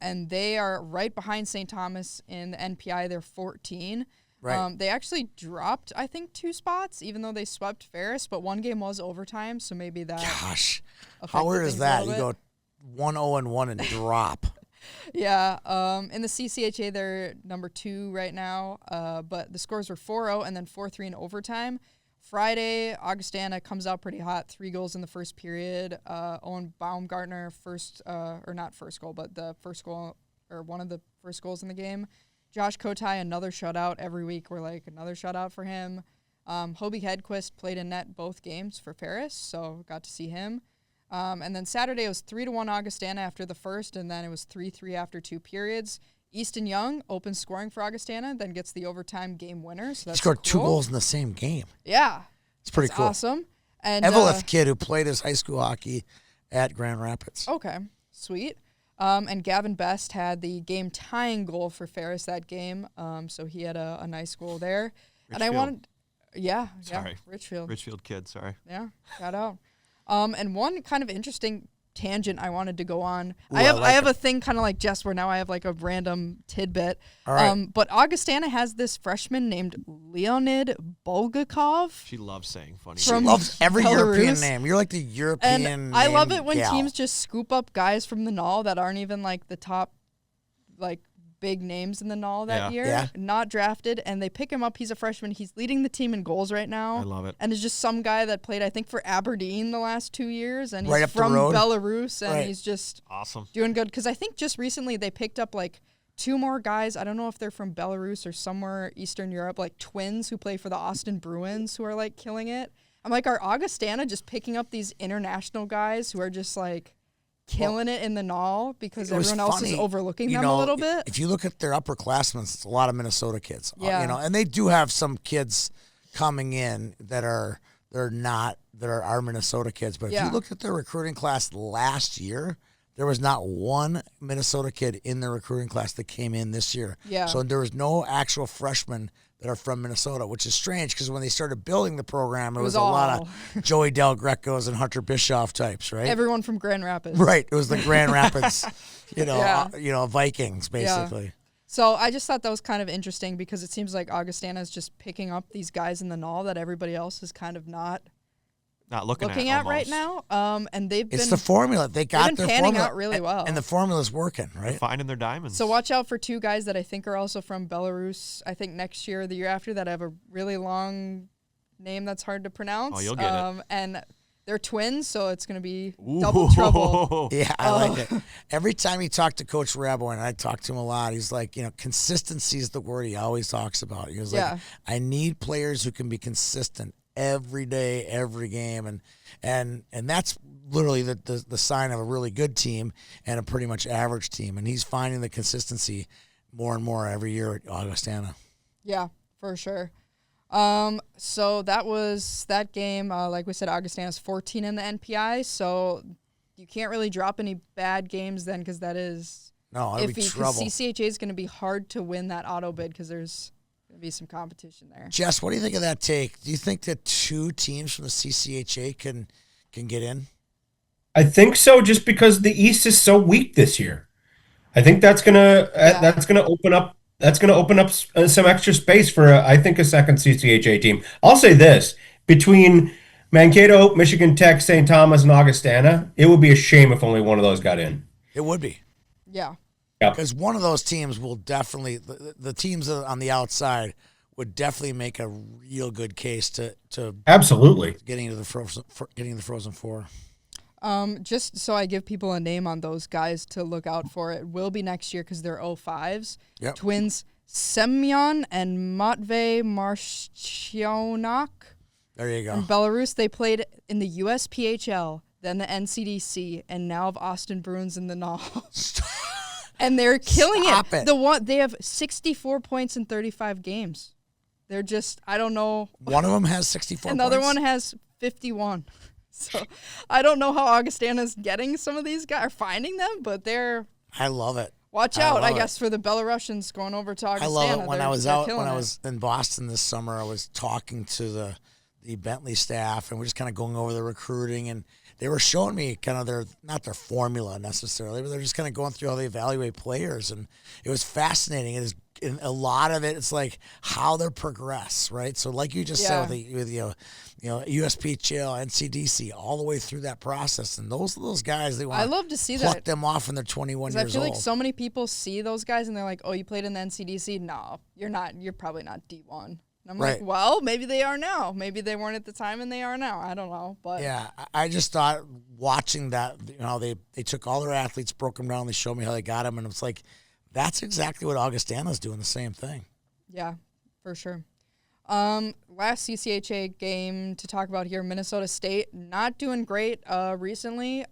And they are right behind St. Thomas in the NPI. They're 14. Right. They actually dropped, I think, 2 spots, even though they swept Ferris, but one game was overtime, so maybe that. Gosh, affected how weird is things a that? You little go 1-0-1 and drop. Yeah, in the CCHA, they're number 2 right now, but the scores were 4-0 and then 4-3 in overtime. Friday, Augustana comes out pretty hot, 3 goals in the first period. Owen Baumgartner, the first goal or one of the first goals in the game. Josh Kotai, another shutout every week. We're like, another shutout for him. Hobie Hedquist played in net both games for Ferris, so got to see him. And then Saturday it was 3-1 Augustana after the first, and then it was 3-3 after 2 periods. Easton Young open scoring for Augustana, then gets the overtime game winner. So that's He scored 2 cool. goals in the same game. Yeah. It's pretty That's cool. awesome. And Eveleth kid who played his high school hockey at Grand Rapids. okay, sweet. And Gavin Best had the game tying goal for Ferris that game. So he had a nice goal there. And I Richfield. wanted, yeah, Sorry. Richfield. Richfield kid, sorry. Yeah, shout out. And one kind of interesting tangent I wanted to go on. Ooh, I I have like a thing kind of like Jess where now I have like a random tidbit. All right. But Augustana has this freshman named Leonid Bulgakov. She loves saying funny She From things. loves every Belarus. European name. You're like the European And I love it when gal. teams just scoop up guys from the Null that aren't even like the top, like big names in the Null that Yeah. year, Yeah. not drafted, and they pick him up. He's a freshman. He's leading the team in goals right now. I love it. And is just some guy that played, I think, for Aberdeen the last 2 years, and he's Right up the from road. Belarus, and Right. he's just Awesome. doing good. Because I think just recently they picked up like 2 more guys. I don't know if they're from Belarus or somewhere Eastern Europe, like twins who play for the Austin Bruins, who are like killing it. I'm like, are Augustana just picking up these international guys who are just like killing it in the Null because It was everyone else is funny, overlooking you them know, a little bit? If you look at their upperclassmen, it's a lot of Minnesota kids. Yeah. You know, and they do have some kids coming in that are our Minnesota kids. But if Yeah. you look at their recruiting class last year, there was not one Minnesota kid in their recruiting class that came in this year. Yeah. So there was no actual freshmen that are from Minnesota, which is strange because when they started building the program, it was a lot of Joey Del Grecos and Hunter Bischoff types, right? Everyone from Grand Rapids. Right. It was the Grand Rapids, Yeah. Vikings, basically. So I just thought that was kind of interesting because it seems like Augustana is just picking up these guys in the Null that everybody else is kind of not Not looking at right almost. now. And they've It's been the formula. They got been their panning formula out really well. and the formula's working, right? Finding their diamonds. So watch out for 2 guys that I think are also from Belarus. I think next year or the year after that have a really long name that's hard to pronounce. Oh, you'll get it. And they're twins, so it's going to be Ooh. double trouble. Yeah, I like it. Every time he talked to Coach Rabo, and I talked to him a lot, he's like, consistency is the word he always talks about. He was Yeah. like, I need players who can be consistent every day, every game, and that's literally the sign of a really good team and a pretty much average team. And he's finding the consistency more and more every year at Augustana. Yeah, for sure. So that was that game. Like we said, Augustana's 14 in the NPI, so you can't really drop any bad games then because that is No, that'd be iffy. trouble. Because CCHA is going to be hard to win that auto bid because there's going to be some competition there. Jess, what do you think of that take? Do you think that 2 teams from the CCHA can get in? I think so, just because the East is so weak this year. I think that's gonna open up some extra space for I think a second CCHA team. I'll say this: between Mankato, Michigan Tech, St. Thomas, and Augustana, it would be a shame if only one of those got in. It would be. Yeah. Because one of those teams will definitely, the teams that are on the outside would definitely make a real good case to Absolutely. getting into the Frozen Four. Just so I give people a name on those guys to look out for, it will be next year because they're 05s. Yep. Twins Semyon and Matvey Marshchionak There you go. from Belarus. They played in the USPHL, then the NCDC, and now have Austin Bruins in the Null. And they're killing Stop it. They have 64 points in 35 games. They're just, I don't know. One of them has 64 Another points. one has 51. So I don't know how Augustana's getting some of these guys or finding them, but they're I love it. watch I out, love I it. guess, for the Belarusians going over to Augustana. I love it. When They're- I was they're out, killing when I it. was in Boston this summer, I was talking to the Bentley staff, and we're just kind of going over the recruiting, and they were showing me kind of not their formula necessarily, but they're just kind of going through how they evaluate players, and it was fascinating. It is, and a lot of it, it's like how they progress, right? So, like you just said, with USPHL, NCDC, all the way through that process, and those guys, they want I love to see pluck that. them off when they're 21 Because I years feel old. like so many people see those guys and they're like, "Oh, you played in the NCDC? No, you're not. You're probably not D1." And I'm Right. like, "Well, maybe they are now. Maybe they weren't at the time and they are now. I don't know." But Yeah, I just thought watching that, they took all their athletes, broke them down, they showed me how they got them, and it's like That's exactly what Augustana's doing, the same thing. Yeah, for sure. Last CCHA game to talk about here, Minnesota State not doing great recently.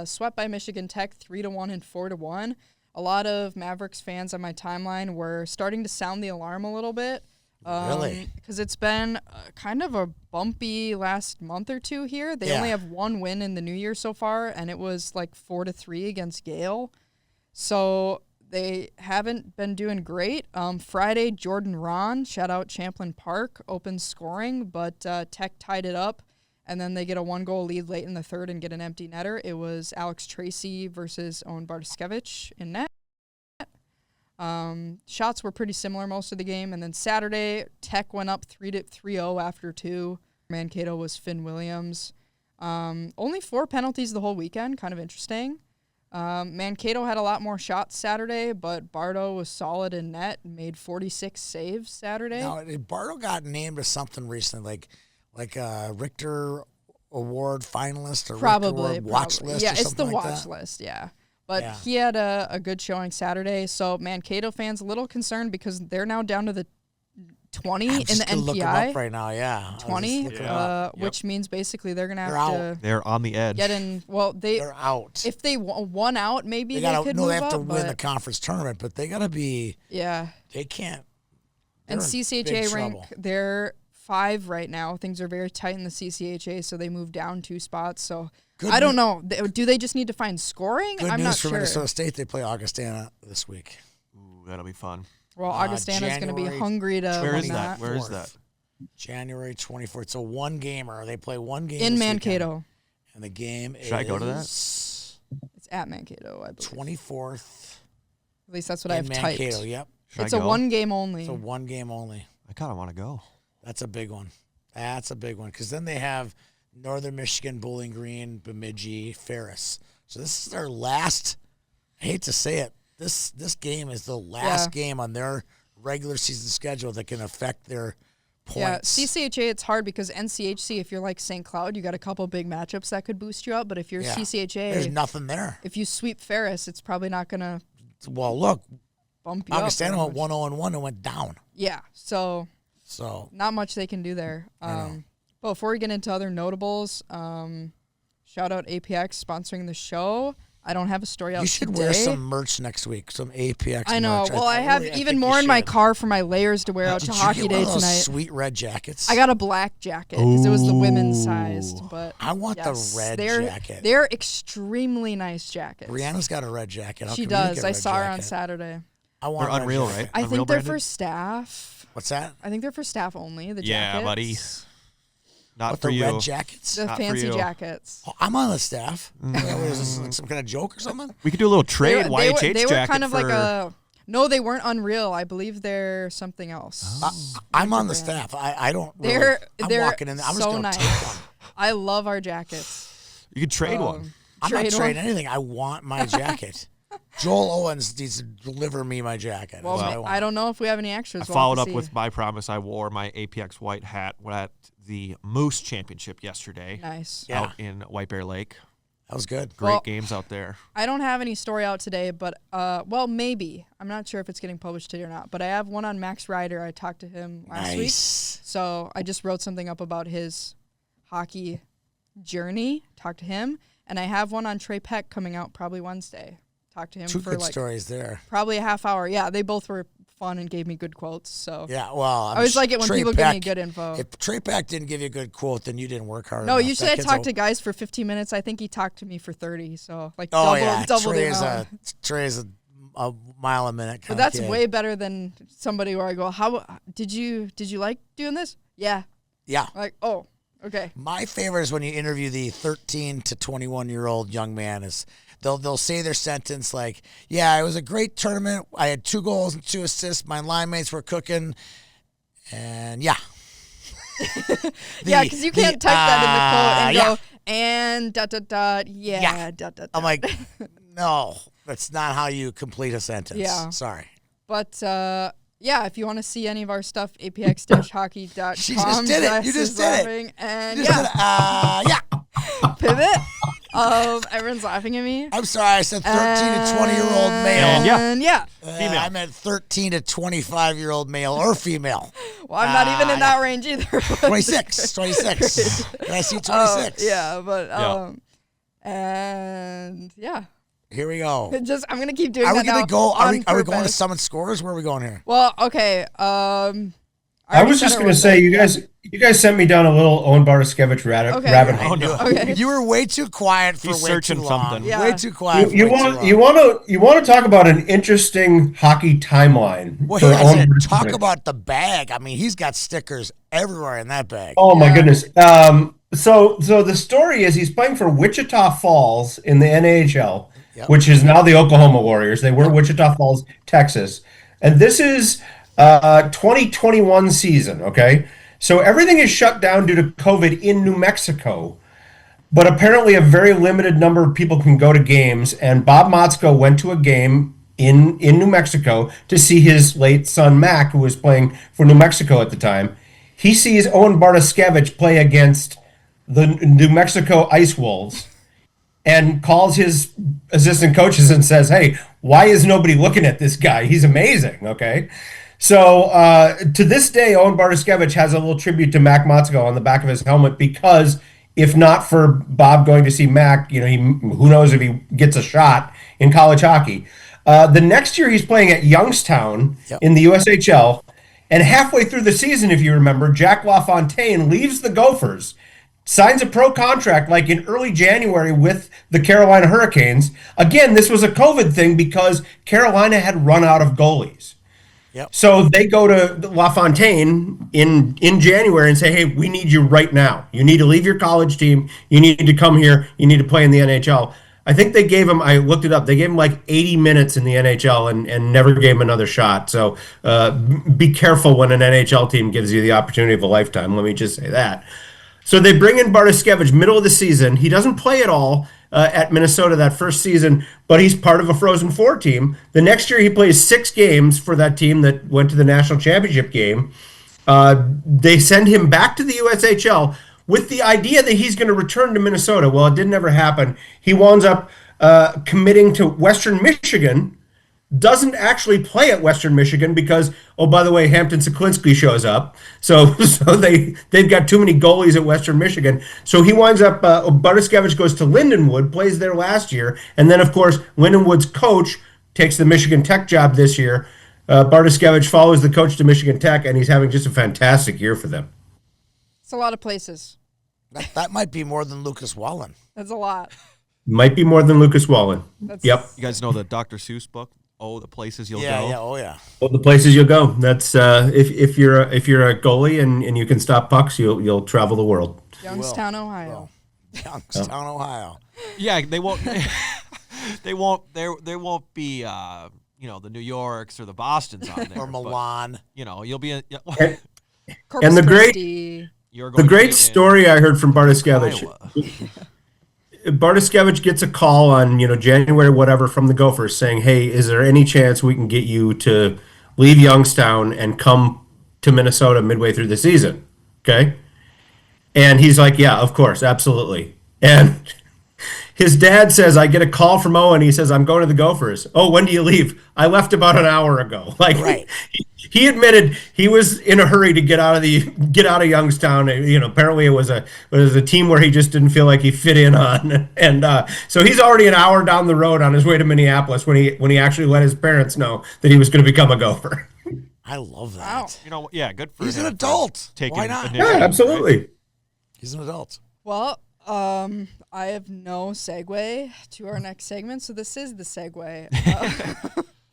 Swept by Michigan Tech 3-1 and 4-1. A lot of Mavericks fans on my timeline were starting to sound the alarm a little bit. Really? Because it's been kind of a bumpy last month or two here. They only have one win in the new year so far, and it was like 4-3 against Gale. So they haven't been doing great. Friday, Jordan Ron, shout out Champlain Park, opened scoring, but Tech tied it up, and then they get a 1-goal lead late in the third and get an empty netter. It was Alex Tracy versus Owen Bartoskevich in net. Shots were pretty similar most of the game, and then Saturday, Tech went up 3-0 after 2. Mankato was Finn Williams. Only 4 penalties the whole weekend, kind of interesting. Mankato had a lot more shots Saturday, but Bardo was solid in net and made 46 saves Saturday. Now, Bardo got named to something recently, like a Richter Award finalist or Richter Award watch list Yeah, or it's something the like watch that. list, yeah. But he had a good showing Saturday, so Mankato fans a little concerned because they're now down to the 20 I'm in the just gonna look 'em NPI. up right now, yeah. I was just 20, looking 'em up. which means basically they're going to They're have out. to They're on the edge. get in. Well, They're out. if they won out, maybe They they gotta could no, move they have to up, win the but conference tournament, but they gotta be. yeah. They can't. And they're in CCHA big rank, trouble. they're 5 right now. Things are very tight in the CCHA, so they moved down 2 spots. So Good I don't know. Do they just need to find scoring? Good I'm news not for sure. Minnesota State. They play Augustana this week. Ooh, that'll be fun. Well, Augustana's going to be January hungry to Where win is that? Where is 4th. that? January 24th. It's a one gamer. They play one game in this Mankato. weekend, and the game is. Should I go to that? It's at Mankato, I believe. 24th. At least that's what in I've Mankato. typed. Yep. Should It's I a go? one game only. It's a one game only. I kind of want to go. That's a big one. That's a big one because then they have Northern Michigan, Bowling Green, Bemidji, Ferris. So this is their last. I hate to say it. This game is the last game on their regular season schedule that can affect their points. Yeah, CCHA, it's hard because NCHC, if you're like St. Cloud, you got a couple big matchups that could boost you up. But if you're Yeah. CCHA, There's nothing there. if you sweep Ferris, it's probably not going to Well, look, bump you up. Augustana very went much. 1-0-1 and went down. Yeah, so So not much they can do there. know. But before we get into other notables, shout out APX sponsoring the show. I don't have a story out you should today. wear some merch next week, some APX I know. merch. Well, I have really- even think more you in my should. car for my layers to wear out Did to you hockey get day one of those tonight. sweet red jackets? I got a black jacket because it was the women's sized, but I want yes, the red they're, jacket. They're extremely nice jackets. Brianna's got a red jacket. How She come you does. get a I red saw her on jacket? Saturday. I want They're a red Unreal, jacket. right? I Unreal think they're branded? for staff. What's that? I think they're for staff only. The Yeah, jackets. buddy. Not What, for the you. red jackets? The Not for fancy you. jackets. Oh, I'm on the staff. What is this, like some kind of joke or something? We could do a little trade. They YHH were jacket kind of for, like a. No, they weren't Unreal. I believe they're something else. I'm on the brand. staff. I don't. Really, They're I'm walking in. I'm just so gonna nice. take one. I love our jackets. You could trade one. I'm not Trade one. trading anything. I want my jacket. Joel Owens needs to deliver me my jacket. Well, That's what I don't know if we have any extras. I We'll followed have up to with see. my promise. I wore my APX white hat at the Moose Championship yesterday Nice. Yeah. out in White Bear Lake. That was good. Great Well, games out there. I don't have any story out today, but well, maybe. I'm not sure if it's getting published today or not. But I have one on Max Ryder. I talked to him last week, Nice. so I just wrote something up about his hockey journey. Talked to him, and I have one on Trey Peck coming out probably Wednesday. Talked to him Two for good like stories there. probably a half hour. Yeah, they both were fun and gave me good quotes. So Yeah. Well, I always like it when Trey people give me Peck- good info. If Trey Pack didn't give you a good quote, then you didn't work hard No, enough. usually That I kid's talk a- to guys for 15 minutes. I think he talked to me for 30. So like Oh double, yeah, double the Trey's amount. Trey's a mile a minute. But Kind that's of kid. way better than somebody where I go, "How did you like doing this?" Yeah. Yeah. Like, oh, okay. My favorite is when you interview the 13 to 21-year-old young man. Is they'll say their sentence like, "Yeah, it was a great tournament. I had 2 goals and 2 assists. My line mates were cooking, and yeah." Yeah, because you can't type that in the quote and yeah. go and dot dot dot. Yeah. Yeah. Dot dot. I'm dot. like, no, that's not how you complete a sentence. Yeah. Sorry. But yeah, if you want to see any of our stuff, apx-hockey.com. She just did it. You just did it. And You just yeah, said, yeah. pivot. Everyone's laughing at me. I'm sorry, I said 13 to 20-year-old male. Yeah. Yeah. Female. I meant 13 to 25-year-old male or female. Well, I'm not even in that range either. 26. Did I see 26? Yeah, but Yeah. and yeah. Here we go. I'm gonna keep doing Are that we going now to go? Are on we going to purpose. summon scores? Where are we going here? Well, okay. I was just going to say, you guys sent me down a little Owen Bartoskevich Okay. rabbit I hole. knew it. Okay. You were way too quiet for He's way searching too long. something. Yeah. Way too quiet. You want to talk about an interesting hockey timeline? Well, for hey, I Owen said, Bartoskevich. talk about the bag. I mean, he's got stickers everywhere in that bag. Oh my Yeah. goodness. So the story is he's playing for Wichita Falls in the NHL, Yep. which is now the Oklahoma Warriors. They were Wichita Falls, Texas, and this is 2021 season. Okay, so everything is shut down due to COVID in New Mexico, but apparently a very limited number of people can go to games. And Bob Motzko went to a game in New Mexico to see his late son Mac, who was playing for New Mexico at the time. He sees Owen Bartoskevich play against the New Mexico Ice Wolves and calls his assistant coaches and says, "Hey, why is nobody looking at this guy? He's amazing." Okay. So to this day, Owen Bartoskevich has a little tribute to Mac Motzko on the back of his helmet because if not for Bob going to see Mac, who knows if he gets a shot in college hockey. The next year he's playing at Youngstown in the USHL. And halfway through the season, if you remember, Jack LaFontaine leaves the Gophers, signs a pro contract like in early January with the Carolina Hurricanes. Again, this was a COVID thing because Carolina had run out of goalies. Yep. So they go to LaFontaine in January and say, "Hey, we need you right now. You need to leave your college team. You need to come here. You need to play in the NHL." I think they gave him, I looked it up, they gave him like 80 minutes in the NHL and never gave him another shot. So be careful when an NHL team gives you the opportunity of a lifetime. Let me just say that. So they bring in Bartoskevich middle of the season. He doesn't play at all at Minnesota that first season, but he's part of a Frozen Four team. The next year he plays 6 games for that team that went to the national championship game. They send him back to the USHL with the idea that he's going to return to Minnesota. Well, it didn't ever happen. He winds up committing to Western Michigan, doesn't actually play at Western Michigan because, oh, by the way, Hampton Seklinski shows up. So they've got too many goalies at Western Michigan. So he winds up, Bartoskevich goes to Lindenwood, plays there last year. And then, of course, Lindenwood's coach takes the Michigan Tech job this year. Bartoskevich follows the coach to Michigan Tech, and he's having just a fantastic year for them. It's a lot of places. That might be more than Lucas Wallen. That's a lot. Might be more than Lucas Wallen. Yep. You guys know the Dr. Seuss book? Oh, the places you'll go. Oh yeah. Well, the places you'll go. That's if you're a goalie and you can stop pucks, you'll travel the world. Youngstown, Ohio. Youngstown, Ohio. Yeah, they won't. They won't. There won't be. The New Yorks or the Bostons on there. Or Milan. But, you'll be. Corpus And the great- Christi. You're The going to great be in story I heard from Bartoskevich. Iowa. Bartoskevich gets a call on January whatever from the Gophers saying, "Hey, is there any chance we can get you to leave Youngstown and come to Minnesota midway through the season?" Okay, and he's like, "Yeah, of course, absolutely." And his dad says, "I get a call from Owen. He says I'm going to the Gophers. Oh, when do you leave? I left about an hour ago." Like, Right. he admitted he was in a hurry to get out of Youngstown. Apparently it was a team where he just didn't feel like he fit in on, and so he's already an hour down the road on his way to Minneapolis when he actually let his parents know that he was going to become a Gopher. I love that. Wow. Yeah, good for He's him an for adult. taking Why not? initiative, Yeah, right? absolutely. He's an adult. Well, I have no segue to our next segment, so this is the segue.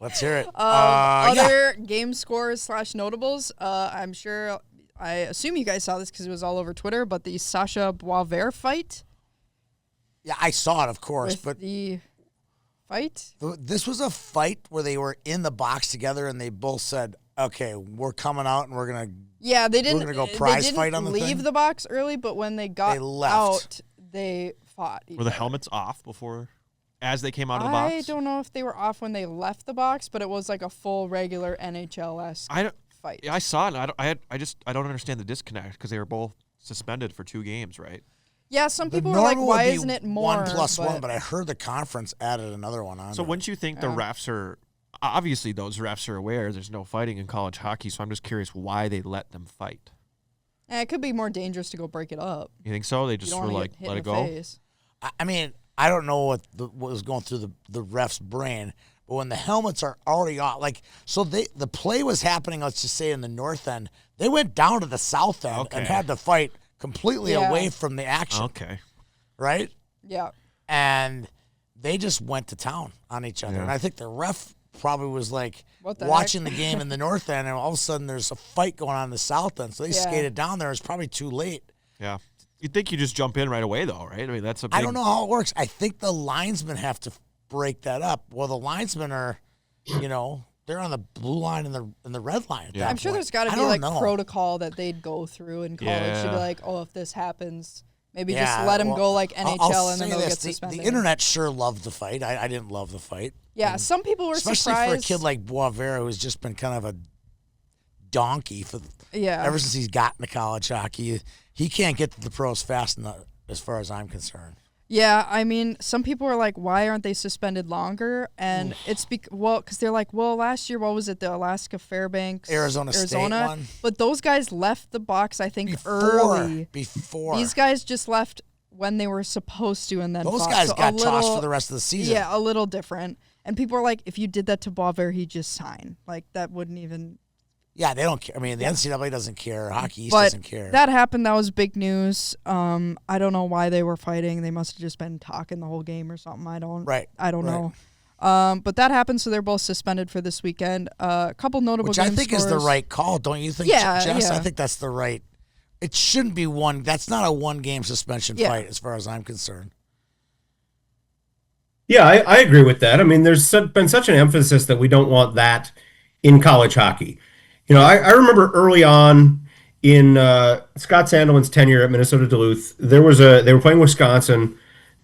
Let's hear it. Other game scores / notables. I assume you guys saw this because it was all over Twitter, but the Sasha Boisvert fight. Yeah, I saw it, of course, With but the fight? this was a fight where they were in the box together and they both said, "Okay, we're coming out and we're gonna." Yeah, they didn't. gonna go prize they didn't fight on the leave thing? the box early, but when they got They left. out, they fought. each Were the other. helmets off before, as they came out of the I box? don't know if they were off when they left the box, but it was like a full regular NHL-esque I don't. fight. Yeah, I saw it. And I don't understand the disconnect because they were both suspended for 2 games, right? Yeah, some The people were like, normal why would be isn't it more? 1+1? But I heard the conference added another one on. So there. wouldn't you think the refs are obviously those refs are aware there's no fighting in college hockey? So I'm just curious why they let them fight. It could be more dangerous to go break it up. You think so? They You just don't were wanna like, get hit let in it the go. face. I mean, I don't know what was going through the ref's brain, but when the helmets are already off, like, so the play was happening, let's just say in the north end, they went down to the south end and Okay. had to fight completely Yeah. away from the action, Okay. right? Yeah. And they just went to town on each other. Yeah. And I think the ref probably was like What the watching heck? the game in the north end, and all of a sudden there's a fight going on in the south end. So they Yeah. skated down there. It's probably too late. Yeah. You'd think you just jump in right away, though, right? I mean, that's a big. I don't know how it works. I think the linesmen have to break that up. Well, the linesmen are, they're on the blue line and the red line. At Yeah. that I'm sure point. there's got to I be don't like know. protocol that they'd go through in college to be Yeah. like, oh, if this happens, maybe Yeah, just let them well, go like I'll NHL and say then they'll this, get suspended. The internet sure loved the fight. I didn't love the fight. Yeah, some people were Especially surprised. for a kid like Boisvert, who's just been kind of a donkey ever since he's gotten to college hockey. He can't get to the pros fast enough, as far as I'm concerned. Yeah, I mean, some people are like, why aren't they suspended longer? And it's because they're like, well, last year, what was it? The Alaska Fairbanks, Arizona State one. But those guys left the box, I think, early. Before These guys just left when they were supposed to, and then those fought. guys So got a tossed little- for the rest of the season. Yeah, a little different. And people are like, if you did that to Boisvert, he'd just sign. Like that wouldn't even. Yeah, they don't care. I mean, the NCAA doesn't care. Hockey East But doesn't care. that happened. That was big news. I don't know why they were fighting. They must have just been talking the whole game or something. I don't know. But that happened, so they're both suspended for this weekend. A couple notable Which game I think is the scores. right call, don't you think, Yeah, Jess? yeah. I think that's the right. It shouldn't be one. That's not a one-game suspension Yeah. fight, as far as I'm concerned. Yeah, I agree with that. I mean, there's been such an emphasis that we don't want that in college hockey. I remember early on in Scott Sandelman's tenure at Minnesota Duluth, they were playing Wisconsin.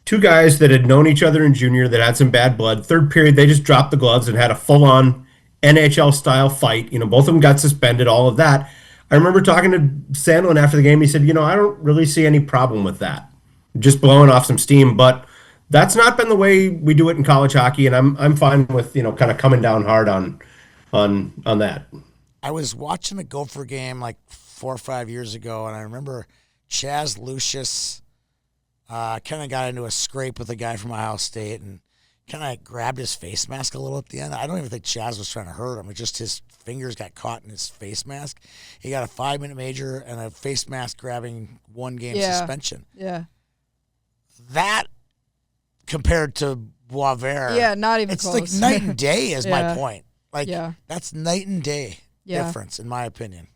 Two guys that had known each other in junior that had some bad blood. Third period, they just dropped the gloves and had a full-on NHL-style fight. Both of them got suspended, all of that. I remember talking to Sandelman after the game. He said, I don't really see any problem with that. Just blowing off some steam, but that's not been the way we do it in college hockey, and I'm fine with, kind of coming down hard on that. I was watching a Gopher game like 4 or 5 years ago, and I remember Chaz Lucius kind of got into a scrape with a guy from Ohio State and kind of grabbed his face mask a little at the end. I don't even think Chaz was trying to hurt him. It just his fingers got caught in his face mask. He got a 5-minute major and a face mask grabbing 1-game suspension. Yeah. That compared to Boisvert, Yeah, not even it's close. like night and day is Yeah. my point. Like, Yeah. that's night and day Yeah. difference, in my opinion.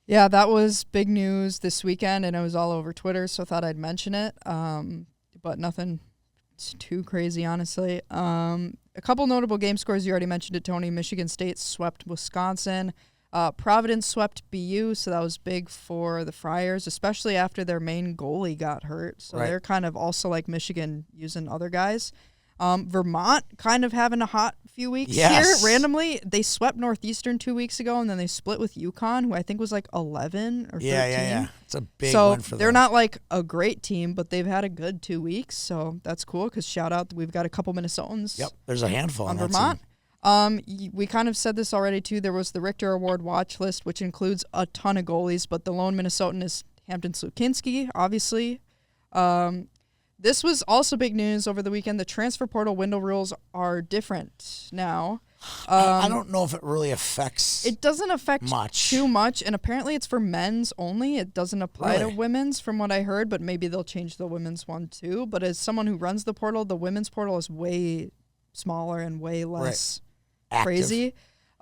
Yeah, that was big news this weekend, and it was all over Twitter, so I thought I'd mention it. But nothing too crazy, honestly. A couple notable game scores. You already mentioned it, Tony. Michigan State swept Wisconsin. Providence swept BU, so that was big for the Friars, especially after their main goalie got hurt. So Right. they're kind of also like Michigan using other guys. Vermont kind of having a hot few weeks Yes. here. Randomly, they swept Northeastern 2 weeks ago, and then they split with UConn, who I think was like 11 or 13. Yeah. It's a big So win for them. they're not like a great team, but they've had a good 2 weeks, so that's cool. Because shout out, we've got a couple Minnesotans. Yep, there's a handful On that Vermont. team. We kind of said this already too. There was the Richter Award watch list, which includes a ton of goalies, but the lone Minnesotan is Hampton Slukinski, obviously. This was also big news over the weekend. The transfer portal window rules are different now. I don't know if it really affects. It doesn't affect Much. too much, and apparently it's for men's only. It doesn't apply to Really? women's, from what I heard, but maybe they'll change the women's one too. But as someone who runs the portal, the women's portal is way smaller and way less active. crazy.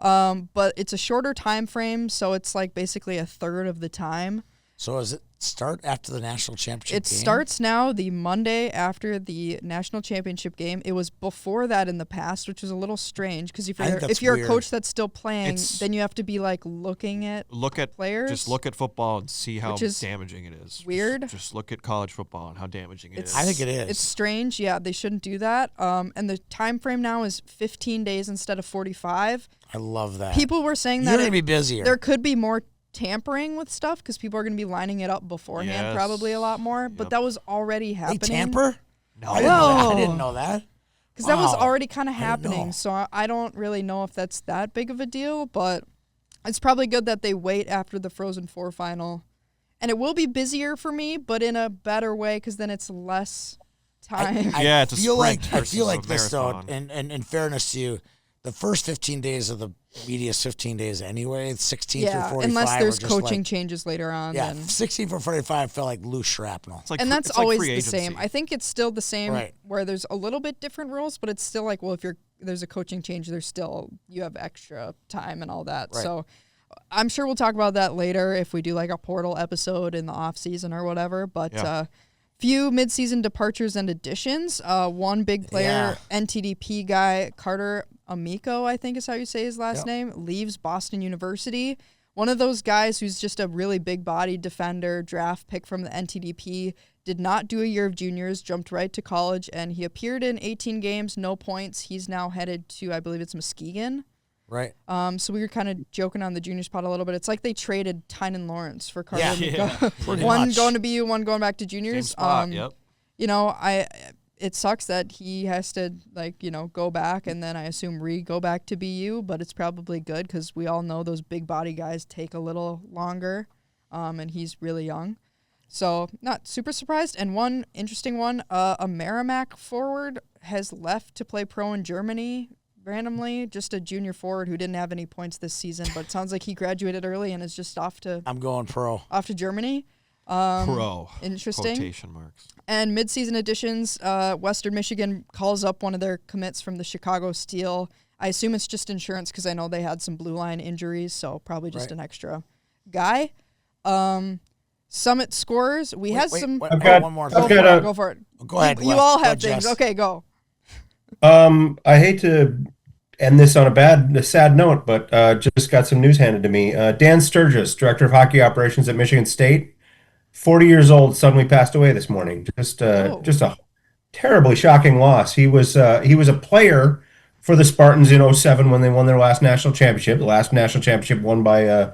But it's a shorter time frame, so it's like basically a third of the time. So does it start after the national championship It game? starts now the Monday after the national championship game. It was before that in the past, which was a little strange because I think that's if you're weird. a coach that's still playing, It's- then you have to be like looking at Look at players. Just look at football and see how Which is damaging it is. weird. Just look at college football and how damaging it is. I think it is. It's strange. Yeah, they shouldn't do that. And the time frame now is 15 days instead of 45. I love that. People were saying You're that going to be busier. there could be more tampering with stuff because people are going to be lining it up beforehand Yes. probably a lot more. But Yep. that was already They happening. tamper? No. I didn't know that. I Whoa. didn't know that. Because that was Wow. already kind of I didn't happening. know. So I don't really know if that's that big of a deal, but it's probably good that they wait after the Frozen Four final. And it will be busier for me, but in a better way because then it's less time. Yeah, it's a feel sprint like I versus feel a like this though, marathon. and in fairness to you, the first 15 days of the media is 15 days anyway. 16 through yeah, 45 unless there's are just coaching like, changes later on. yeah, then. 16 through 45 felt like loose shrapnel. It's like And that's it's like always free the agency. same. I think it's still the same Right. where there's a little bit different rules, but it's still like, well, if there's a coaching change, you have extra time and all that. Right. So I'm sure we'll talk about that later if we do like a portal episode in the off season or whatever. But Yeah. few midseason departures and additions. One big player, NTDP guy, Carter Amico, I think is how you say his last Yep. name, leaves Boston University. One of those guys who's just a really big-bodied defender, draft pick from the NTDP, did not do a year of juniors, jumped right to college, and he appeared in 18 games, no points. He's now headed to, I believe it's Muskegon. Right. So we were kind of joking on the junior spot a little bit. It's like they traded Tynan Lawrence for Carter Yeah. Amico. Pretty One much. going to BU, one going back to Same juniors. spot. Yep. You know, it sucks that he has to go back and then I assume go back to BU, but it's probably good because we all know those big body guys take a little longer, and he's really young. So not super surprised. And one interesting one, a Merrimack forward has left to play pro in Germany randomly, just a junior forward who didn't have any points this season, but it sounds like he graduated early and is just off to I'm going pro. Germany. Pro. Interesting. Quotation marks. And midseason additions, Western Michigan calls up one of their commits from the Chicago Steel. I assume it's just insurance because I know they had some blue line injuries, so probably just Right. an extra guy. Summit scorers, we had some. Wait, I've got- one more I've thing. got a- Go for it. Go ahead. You Wes. all Go have ahead, things. Jess. Okay, go. I hate to end this on a sad note, but just got some news handed to me. Dan Sturgis, director of hockey operations at Michigan State, 40 years old, suddenly passed away this morning. Just a terribly shocking loss. He was a player for the Spartans in 07 when they won their last national championship. The last national championship won by a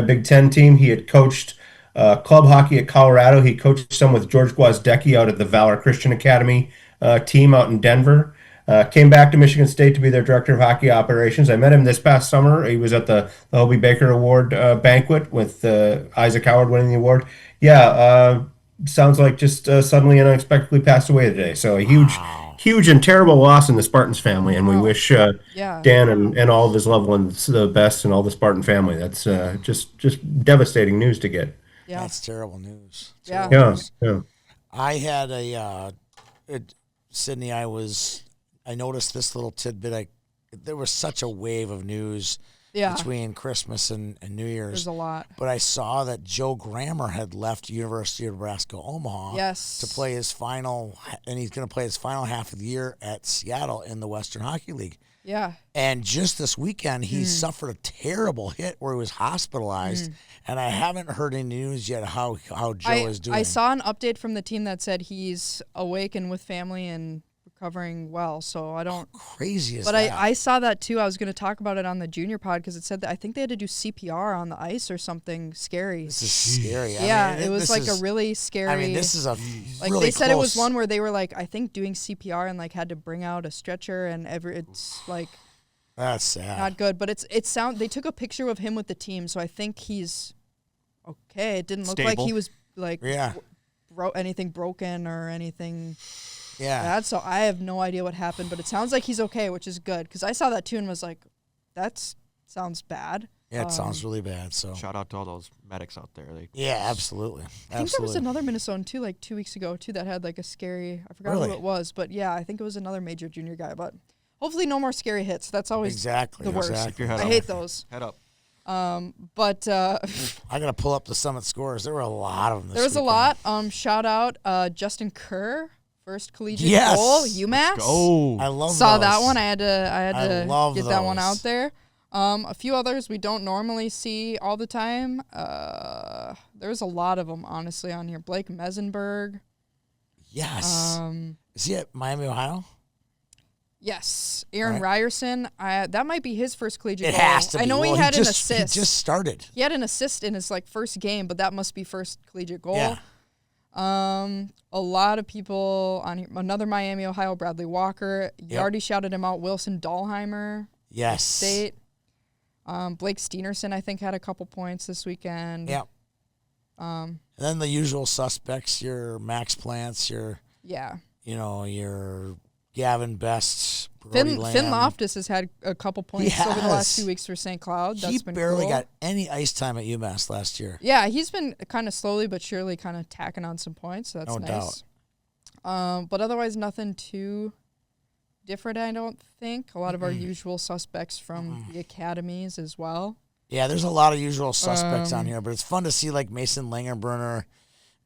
Big Ten team. He had coached club hockey at Colorado. He coached some with George Gwazdecky out at the Valor Christian Academy team out in Denver. Came back to Michigan State to be their director of hockey operations. I met him this past summer. He was at the Hobie Baker Award banquet with Isaac Howard winning the award. Yeah, sounds like just suddenly and unexpectedly passed away today. So a huge and terrible loss in the Spartans family, and we wish Yeah. Dan and all of his loved ones the best, and all the Spartan family. That's just devastating news to get. Yeah. That's terrible news. Yeah. Terrible Yeah, news. yeah. I had Sydney. I noticed this little tidbit. There was such a wave of news Yeah. between Christmas and New Year's. There's a lot. But I saw that Joe Grammer had left University of Nebraska Omaha Yes. to play his final, and he's going to play his final half of the year at Seattle in the Western Hockey League. Yeah. And just this weekend, he Hmm. suffered a terrible hit where he was hospitalized, and I haven't heard any news yet how Joe is doing. I saw an update from the team that said he's awake and with family and recovering well. So I don't. Crazy as But that. I saw that too. I was going to talk about it on the junior pod because it said that I think they had to do CPR on the ice or something scary. This is scary. Yeah, I mean, it was this like is- a really scary. I mean, this is a like really they said it was close- one where they were like I think doing CPR and like had to bring out a stretcher and it's like That's sad. not good. But they took a picture of him with the team, so I think he's okay. It didn't look like Stable. he was like Yeah. anything broken or anything Yeah. bad. So I have no idea what happened, but it sounds like he's okay, which is good because I saw that too and was like, that sounds bad. Yeah, it sounds really bad. So Shout out to all those medics out there. yeah, absolutely. I think there was another Minnesotan too, like 2 weeks ago too, that had like a scary. I forgot Really? who it was, but yeah, I think it was another major junior guy. But hopefully, no more scary hits. That's always Exactly. the worst. Exactly. Stick your head I up. hate those. Head up. But I gotta pull up the Summit scores. There were a lot of them. there was a lot. Shout out Justin Kerr, first collegiate Yes. goal, UMass. Go. I love Saw those. that one. I had I to love get that one those. out there. A few others we don't normally see all the time. There's a lot of them honestly on here. Blake Mesenberg. Yes. Is he at Miami, Ohio? Yes, Aaron Right. Ryerson. That might be his first collegiate It goal. has to be. I know Well, he had an just, assist. He just started. He had an assist in his first game, but that must be first collegiate goal. Yeah. A lot of people on here. Another Miami, Ohio, Bradley Walker. You Yep. already shouted him out. Wilson Dahlheimer, Yes. State. Blake Steenerson, I think, had a couple points this weekend. Yep. And then the usual suspects, your Max Plants, your Yeah. your Gavin Best, Brody Finn Lamb. Loftus has had a couple points over the last Yes. 2 weeks for St. Cloud. That's He been barely cool. got any ice time at UMass last year. Yeah, he's been kind of slowly but surely kind of tacking on some points. So that's No nice. But otherwise, nothing too different, I don't think. A lot of our usual suspects from the academies as well. Yeah, there's a lot of usual suspects on here, but it's fun to see like Mason Langenbrunner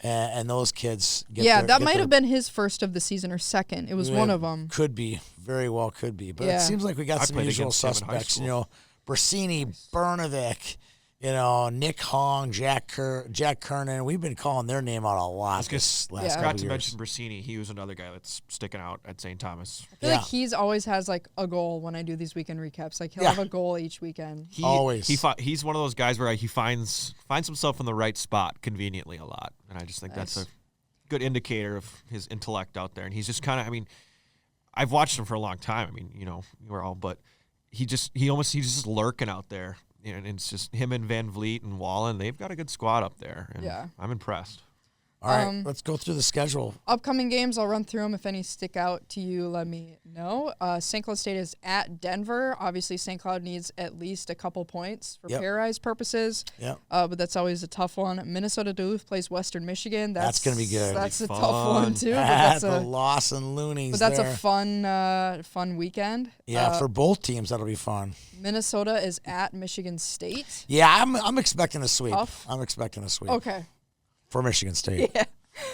and those kids. That might have been his first of the season or second. It was one of them. Could be, very well could be. But Yeah. it seems like we got I some played usual against him in high suspects. school. Brasini, Bernovic, Nick Hong, Jack Kernan. We've been calling their name out a lot this last Yeah. couple Forgot to years. mention Brasini. He was another guy that's sticking out at St. Thomas. I feel Yeah. like he's always has like a goal when I do these weekend recaps. Like he'll Yeah. have a goal each weekend. Always. He's one of those guys where he finds himself in the right spot conveniently a lot, and I just think that's Nice. a good indicator of his intellect out there. And he's just kind of, I've watched him for a long time. We're all, but he's just lurking out there. And it's just him and Van Vliet and Wallen. They've got a good squad up there. And Yeah. I'm impressed. All right, let's go through the schedule. Upcoming games, I'll run through them. If any stick out to you, let me know. St. Cloud State is at Denver. Obviously, St. Cloud needs at least a couple points for Yep. pair eyes purposes. Yep. But that's always a tough one. Minnesota Duluth plays Western Michigan. That's gonna be good. That's a Be tough one fun. too. At the Lawson Loonies. But that's there. a fun weekend. Yeah, for both teams that'll be fun. Minnesota is at Michigan State. Yeah, I'm expecting a sweep. Tough. I'm expecting a sweep Okay. for Michigan State. Yeah.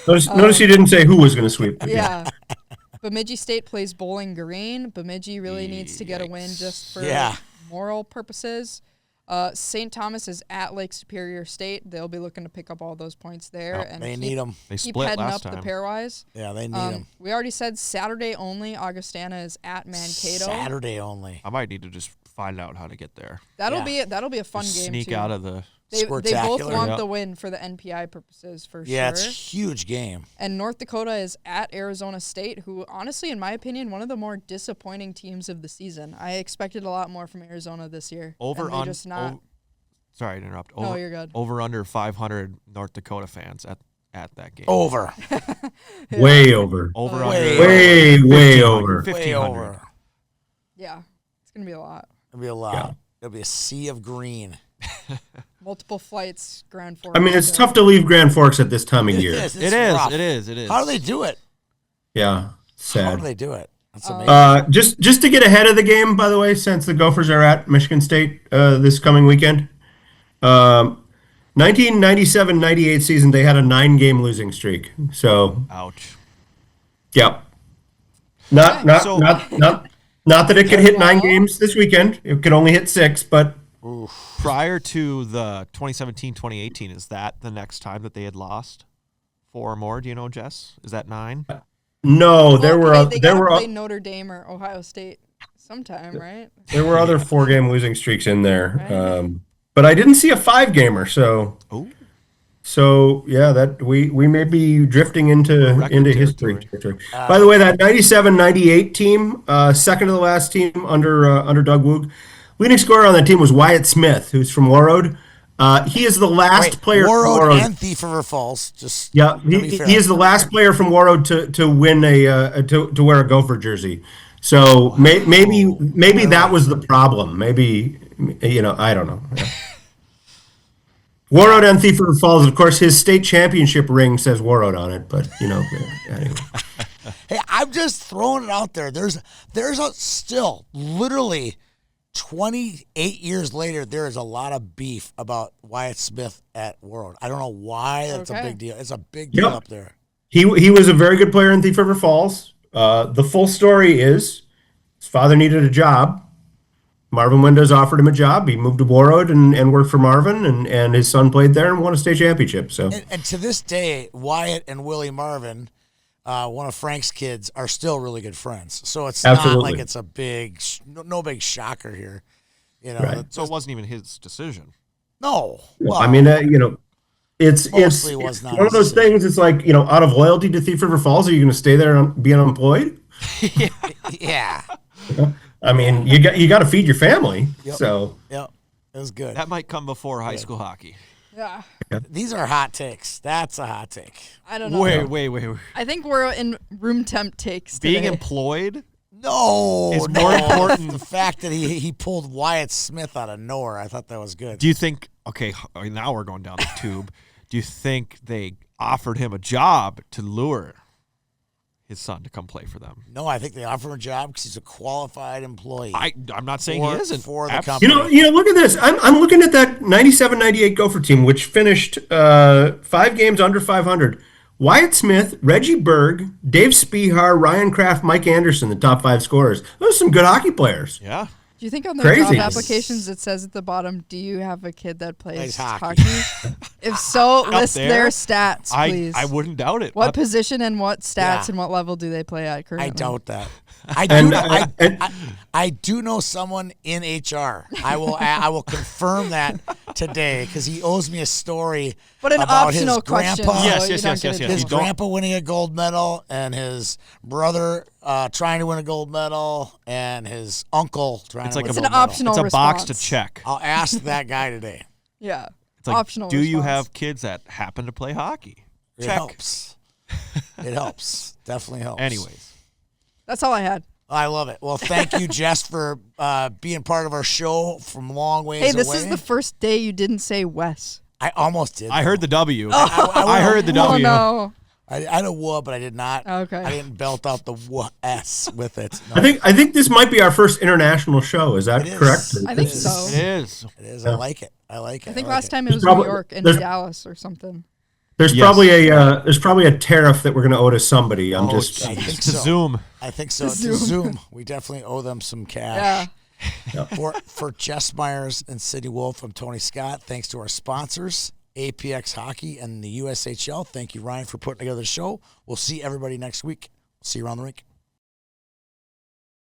Notice you didn't say who was going to sweep. Yeah. Bemidji State plays Bowling Green. Bemidji really needs to get a win just for Yeah. moral purposes. St. Thomas is at Lake Superior State. They'll be looking to pick up all those points there. and They keep, need them. They Keep split heading last up time. the pairwise. Yeah, they need them. We already said Saturday only. Augustana is at Mankato. Saturday only. I might need to just find out how to get there. That'll Yeah. be a fun game Sneak too. out of the. They both Sportacular. want Yeah. the win for the NPI purposes for Yeah, sure. it's a huge game. And North Dakota is at Arizona State, who honestly, in my opinion, one of the more disappointing teams of the season. I expected a lot more from Arizona this year. Over and they on. just not. Sorry to interrupt. No, Over, you're good. Over under 500 North Dakota fans at that game. Over. Way over. Over Way under. Way over. 1,500. Way over. Yeah, it's gonna be a lot. It'll be a lot. Yeah. It'll be a sea of green. Multiple flights, Grand Forks. I mean, it's tough to leave Grand Forks at this time of year. It's It is. rough. It is. It is. How do they do it? Yeah, How sad. do they do it? That's amazing. Just to get ahead of the game, by the way, since the Gophers are at Michigan State this coming weekend, 1997-98 season they had a 9-game losing streak. So Ouch. yeah, not So- that it could hit 9 Well- games this weekend. It could only hit 6, but Prior to the 2017-2018, is that the next time that they had lost 4 or more? Do you know, Jess? Is that 9? no, there were They there gotta were play Notre Dame or Ohio State sometime, right? there were other 4-game losing streaks in there. But I didn't see a 5-gamer, so. Oh. So yeah, that we may be drifting into Record history territory. territory. By the way, that 97-98 team, second to the last team under Doug Woog, leading scorer on that team was Wyatt Smith, who's from Warroad. He is the last Wait, player from Warroad Warroad. and Thief River Falls. Just Yeah, to be fair. he is the last player from Warroad to win to wear a Gopher jersey. So maybe that was the problem. Maybe I don't know. Warroad and Thief River Falls, of course, his state championship ring says Warroad on it, but anyway. Hey, I'm just throwing it out there. There's a still literally 28 years later, there is a lot of beef about Wyatt Smith at World. I don't know why that's a Okay. big deal. It's a big deal Yep. up there. He was a very good player in Thief River Falls. The full story is his father needed a job. Marvin Windows offered him a job. He moved to Warroad and worked for Marvin, and his son played there and won a state championship. So And to this day, Wyatt and Willie Marvin one of Frank's kids are still really good friends. So it's not Absolutely. like it's a big, no big shocker here. You know, Right. So it wasn't even his decision. no. Well, Well, I mean, it's Mostly was not one of those necessary. things. It's like, out of loyalty to Thief River Falls, are you going to stay there and be unemployed? yeah. I mean, you got to feed your family. Yep. So Yep. It was good. That might come before high school hockey. Yeah. These are hot takes. That's a hot take. I don't know. Wait. I think we're in room temp takes Being today. employed? No, It's no. more important. The fact that he pulled Wyatt Smith out of nowhere, I thought that was good. Do you think, okay, now we're going down the tube. Do you think they offered him a job to lure his son to come play for them? No, I think they offer him a job because he's a qualified employee. I'm not saying For- he isn't. for the Absolutely. company. look at this. I'm looking at that 97-98 Gopher team, which finished 5 games under 500. Wyatt Smith, Reggie Berg, Dave Spihar, Ryan Kraft, Mike Anderson, the top 5 scorers. Those are some good hockey players. Yeah. Do you think on their Crazy. job applications it says at the bottom, do you have a kid that plays Plays hockey. If so, list there, their stats, please. I wouldn't doubt it. What position and what stats Yeah. and what level do they play at currently? I doubt that. I And, do. Know, and- I do know someone in HR. I will confirm that today because he owes me a story. But an about optional his question. grandpa, Yes, so you yes, don't yes, get yes, it yes. his You don't- grandpa winning a gold medal, and his brother trying to win a gold medal, and his uncle trying It's to like win It's a an gold medal. optional It's a box to response. check. I'll ask that guy today. Yeah. It's like, optional do you response. have kids that happen to play hockey? It Check. helps. It helps. Definitely helps. Anyways. That's all I had. I love it. Well, thank you, Jess, for being part of our show from long ways Hey, this away. is the first day you didn't say Wes. I almost did. I heard the W. I heard the Oh, W. no. I had a "w," but I did not. Okay. I didn't belt out the "s" with it. No, I think this might be our first international show. Is that It is. correct? I think It is. so. It is. it is. I like it. I like it. I think like last it. time it was Probably- New York and there's- Dallas or something. There's Yes. probably a tariff that we're going to owe to somebody. I'm Oh, just I think to so. Zoom. I think so. To Zoom. Zoom, we definitely owe them some cash. Yeah. For Jess Myers and City Wolf, I'm Tony Scott. Thanks to our sponsors, APX Hockey and the USHL. Thank you, Ryan, for putting together the show. We'll see everybody next week. See you around the rink.